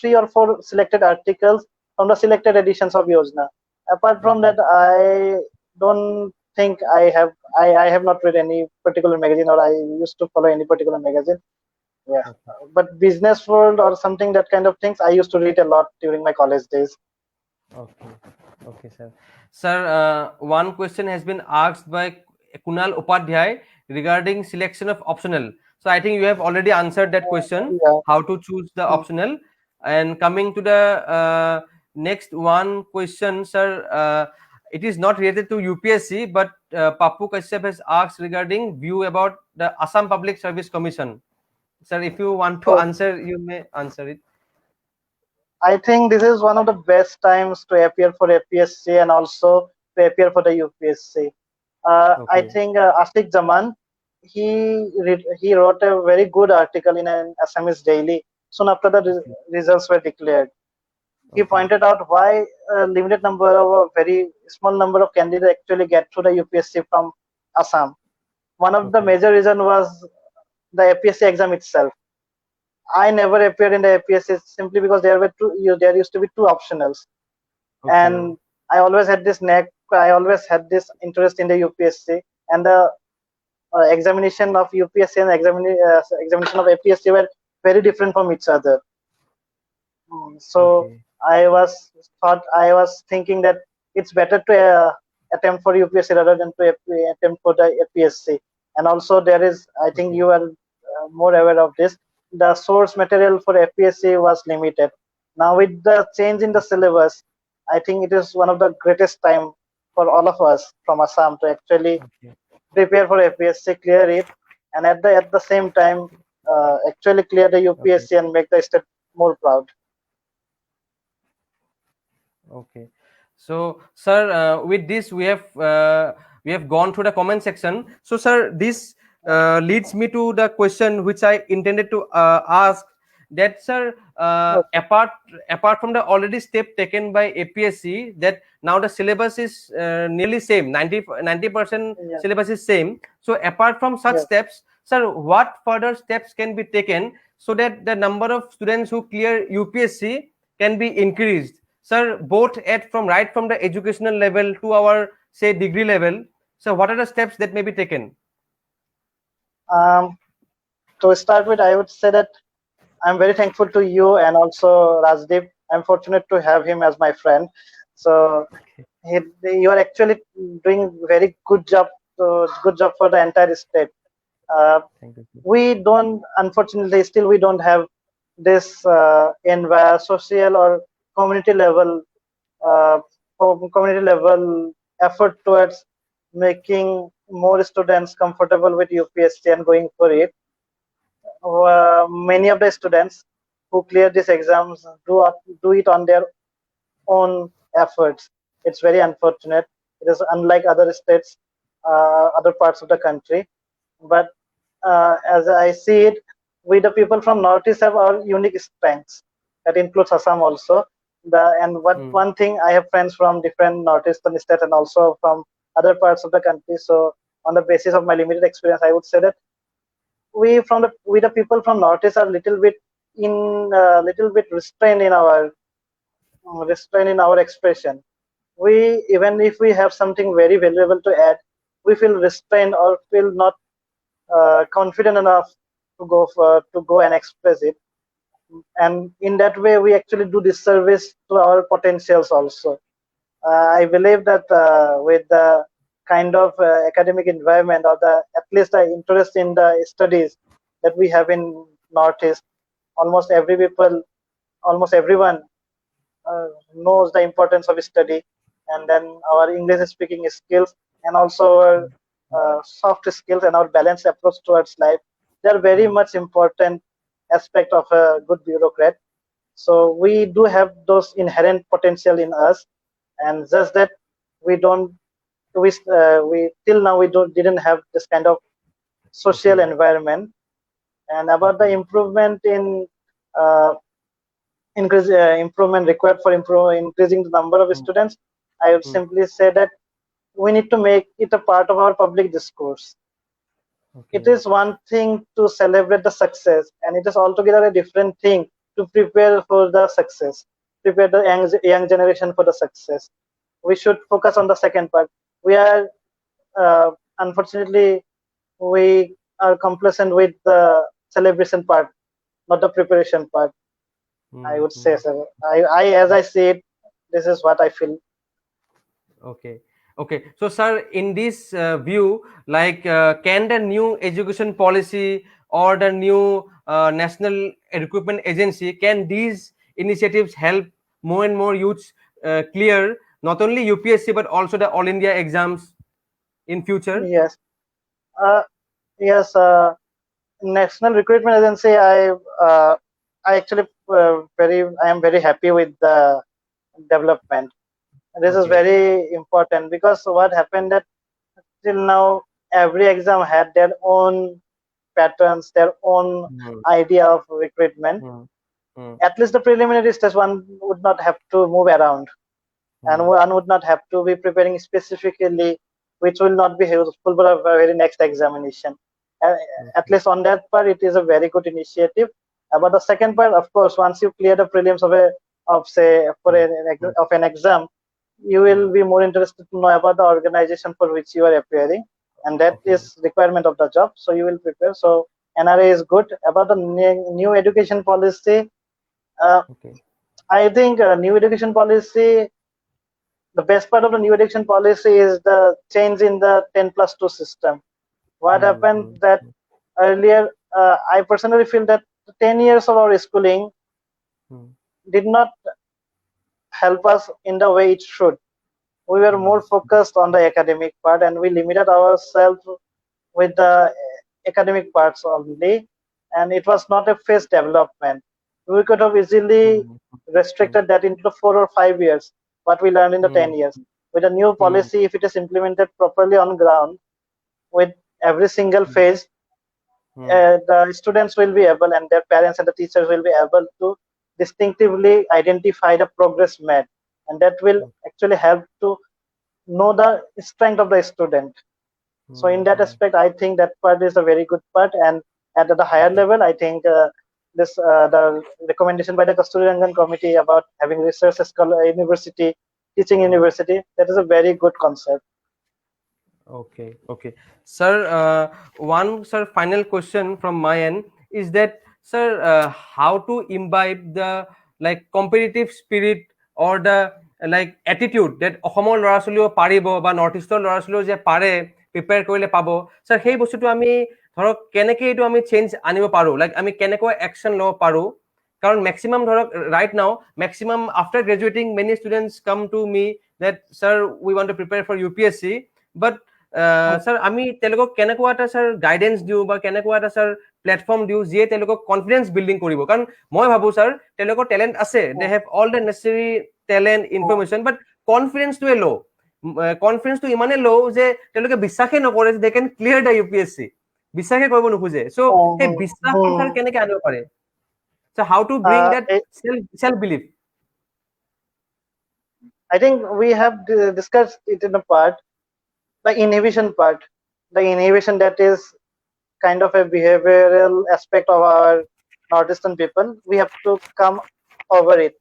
three or four selected articles from the selected editions of Yojana. Apart from Okay. that, I don't think I have not read any particular magazine, or I used to follow any particular magazine. Yeah. Okay. But business world or something, that kind of things, I used to read a lot during my college days. Okay. Okay, sir. Sir, one question has been asked by Kunal Upadhyay regarding selection of optional. So I think you have already answered that question, Yeah. how to choose the Mm. optional. And coming to the next one question, sir, it is not related to UPSC, but Papu Kashyap has asked regarding view about the Assam Public Service Commission. Sir, if you want to Oh, answer, you may answer it. I think this is one of the best times to appear for APSC and also to appear for the UPSC. I Okay. think Ashik Zaman, he wrote a very good article in an Assamese daily soon after the Okay. results were declared. He Okay. pointed out why a limited number of a very small number of candidates actually get to the UPSC from Assam. One of the Okay. major reason was the APSC exam itself. I never appeared in the APSC simply because there used to be two optionals, Okay. and I always had this knack. I always had this interest in the UPSC, and the examination of UPSC and examination of APSC were very different from each other. So Okay. I was thinking that it's better to attempt for UPSC rather than to attempt for the APSC. And also there is, I think Okay. you are more aware of this. The source material for APSC was limited. Now with the change in the syllabus, I think it is one of the greatest time for all of us from Assam to actually Okay. prepare for APSC, clear it, and at the same time actually clear the Okay. UPSC and make the state more proud. Okay. So, sir, with this we have gone through the comment section. So, sir, this leads me to the question which I intended to ask. That, sir, Okay. apart from the already step taken by APSC, that now the syllabus is nearly same. 90% Yeah. syllabus is same. So, apart from such Yes. steps, sir, what further steps can be taken so that the number of students who clear UPSC can be increased, sir, both at from right from the educational level to our say degree level? So what are the steps that may be taken? Um, to start with, I would say that I'm very thankful to you and also Rajdeep. I'm fortunate to have him as my friend. So he, you are actually doing very good job for the entire state. Uh, Thank you. we don't, unfortunately, still we don't have this social or community level uh, community level effort towards making more students comfortable with UPSC and going for it. Many of the students who clear these exams do it on their own efforts. It's very unfortunate. It is unlike other states, other parts of the country. But as I see it, we the people from Northeast have our unique strengths. That includes Assam also. And what Hmm. one thing, I have friends from different Northeastern states and also from other parts of the country. So on the basis of my limited experience, I would say that we the people from Northeast are little bit restrained in our expression. We, even if we have something very valuable to add, we feel restrained or feel not confident enough to go and express it, and in that way we actually do disservice to our potentials also. I believe that with the kind of academic environment, or the at least the interest in the studies that we have in Northeast. Almost almost everyone knows the importance of study, and then our English speaking skills, and also our soft skills and our balanced approach towards life. They are very much important aspect of a good bureaucrat. So we do have those inherent potential in us, and just that we don't we till now we don't didn't have this kind of social Okay. environment. And about the Okay. improvement in uh, improvement required for increasing the number of Mm, students, I would mm. simply say that we need to make it a part of our public discourse. It Okay. is one thing to celebrate the success, and it is altogether a different thing to prepare for the success, prepare the young generation for the success. We should focus on the second part. We are uh, unfortunately we are complacent with the celebration part, not the preparation part. I would say Mm-hmm. so. As I see it, this is what I feel. Okay. Okay. So, sir, in this view, like, can the new education policy or the new national recruitment agency, can these initiatives help more and more youths clear not only UPSC but also the All India exams in future? Yes. Uh, yes. National Recruitment Agency. I actually I am very happy with the development. This is Okay. very important because what happened that till now every exam had their own patterns, their own Mm, idea of recruitment. mm, mm, At least the preliminary stage, one would not have to move around, and mm. one would not have to be preparing specifically, which will not be useful for a very next examination. Uh, at Okay. least on that part, it is a very good initiative. But the second part, of course, once you clear the prelims of say for Mm, mm, of an exam, you will mm. be more interested to know about the organization for which you are appearing, and that Okay. is requirement of the job. So you will prepare. So NRA is good. About the new education policy, uh, Okay. I think new education policy, the best part of the new education policy is the change in the 10 plus 2 system. What Mm, happened mm, that earlier, I personally feel that 10 years of our schooling mm, did not help us in the way it should. We were more mm, focused on the academic part, and we limited ourselves with the academic parts only, and it was not a phase development. We could have easily mm, mm, restricted that into the 4 or 5 years, what we learned in the mm, 10 years. With a new mm, policy, if it is implemented properly on ground, with every single mm, phase, mm. the students will be able, and their parents and the teachers will be able to distinctively identify the progress made, and that will actually help to know the strength of the student. So in that Mhm. aspect, I think that part is a very good part. And at the higher Okay. level, I think this the recommendation by the Kasturi Rangan committee about having research scholar university, teaching Mm. university, that is a very good concept. Okay. Okay. Sir, one sir final question from my end is that, sir, how to imbibe the like competitive spirit or the like attitude that অসমৰ ল'ৰা ছোৱালীও পাৰিব বা north ইষ্টৰ ল'ৰা ছোৱালীও যে পাৰে প্ৰিপেয়াৰ কৰিলে পাব, স্যাৰ সেই বস্তুটো আমি ধৰক কেনেকে এইটো আমি চেঞ্জ আনিব পাৰো, লাইক আমি কেনেকৈ একশ্যন ল'ব পাৰো, কাৰণ মেক্সিমাম ধৰক right now maximum after graduating many students come to me that sir we want to prepare for UPSC but sir আমি তেওঁলোকক কেনেকুৱা এটা স্যাৰ গাইডেন্স দিওঁ বা কেনেকুৱা এটা স্যাৰ প্লেটফৰ্ম দিওঁ যিয়ে তেওঁলোকক কনফিডেন্স বিল্ডিং কৰিব, কাৰণ মই ভাবো স্যাৰ তেওঁলোকৰ টেলেণ্ট আছে, they have all the necessary talent information but কনফিডেন্সটোৱে ল', কনফিডেন্সটো ইমানেই ল' যে তেওঁলোকে বিশ্বাসেই নকৰে যে দে কেন ক্লিয়াৰ দ্য UPSC, বিশ্বাসে কৰিব নোখোজে, চ' সেই বিশ্বাসটো স্যাৰ কেনেকে আনিব পাৰে, চ' how to bring Uh, that shelf believe? I think we have discussed it in a part, the inhibition part, the inhibition that is kind of a behavioral aspect of our northeastern people. We have to come over it.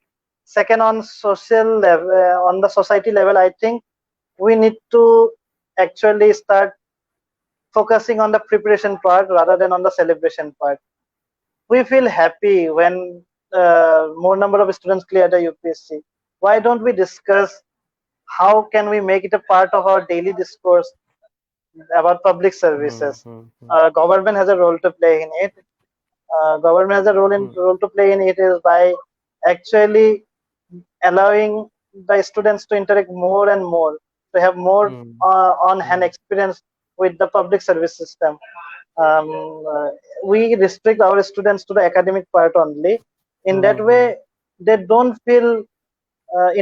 Second, on social level, on the society level, I think we need to actually start focusing on the preparation part rather than on the celebration part. We feel happy when more number of students clear the UPSC. Why don't we discuss how can we make it a part of our daily discourse about public services. Government has a role to play in it. Government has a role to play in it is by actually allowing the students to interact more and more, to have more on-hand experience with the public service system. We restrict our students to the academic part only. In that way, they don't feel they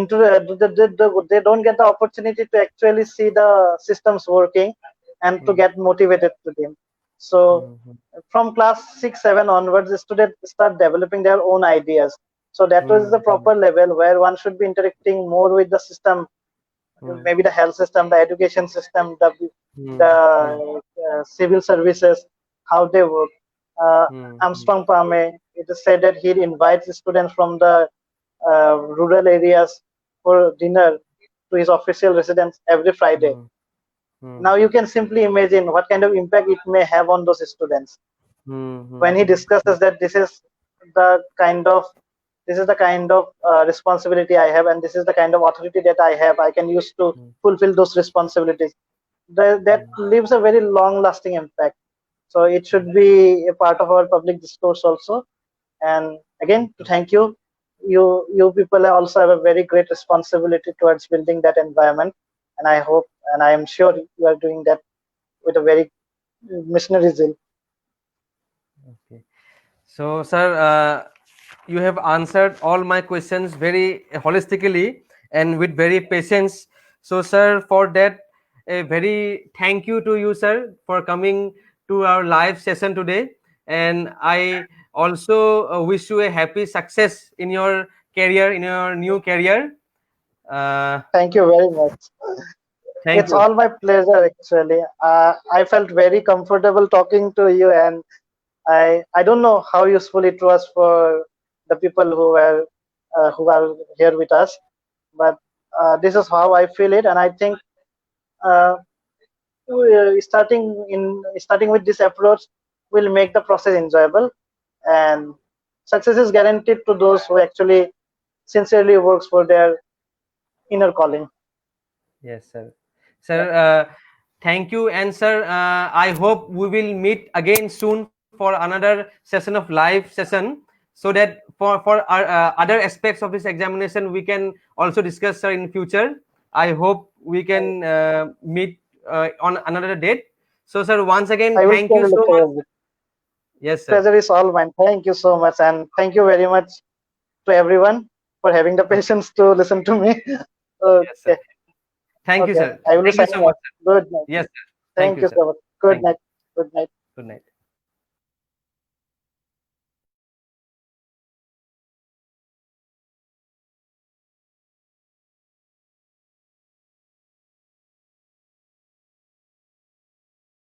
don't get the opportunity to actually see the systems working and to get motivated to them. So from class 6 7 onwards, the students start developing their own ideas. So that was the proper level where one should be interacting more with the system, maybe the health system, the education system, the civil services, how they work. Armstrong Palme, it is said that he invites students from the rural areas for dinner to his official residence every Friday. Now you can simply imagine what kind of impact it may have on those students. When he discusses that the kind of this is the kind of responsibility I have, and this is the kind of authority that I have, I can use to fulfill those responsibilities. That leaves a very long-lasting impact. So it should be a part of our public discourse also. And again, to thank you, you people also have a very great responsibility towards building that environment. And I hope, and I am sure you are doing that with a very missionary zeal. Okay. So, sir, you have answered all my questions very holistically and with very patience. So, sir, for that, a very thank you to you, sir, for coming to our live session today. And I also wish you a happy success in your career, in your new career. Thank you very much. Thank It's you. all my pleasure, actually. I felt very comfortable talking to you, and I don't know how useful it was for the people who are here with us, but this is how I feel it, and I think uh, starting with this approach will make the process enjoyable, and success is guaranteed to those who actually sincerely works for their inner calling. Yes, sir. Sir, thank you. And sir, I hope we will meet again soon for another session of live session, so that for our, other aspects of this examination we can also discuss, sir, in future. I hope we can meet on another date. So, sir, once again, I will thank you surely so look much. forward. Yes, sir. Pleasure is all mine. Thank you so much, and thank you very much to everyone for having the Okay. patience to listen to me. Yes, sir. Okay, Thank you, okay. sir. I will be Thank you signing so much, off. sir. Good night. Yes, sir. Thank Thank you, you sir. so much. Good Thank you. night. Good night. Good night.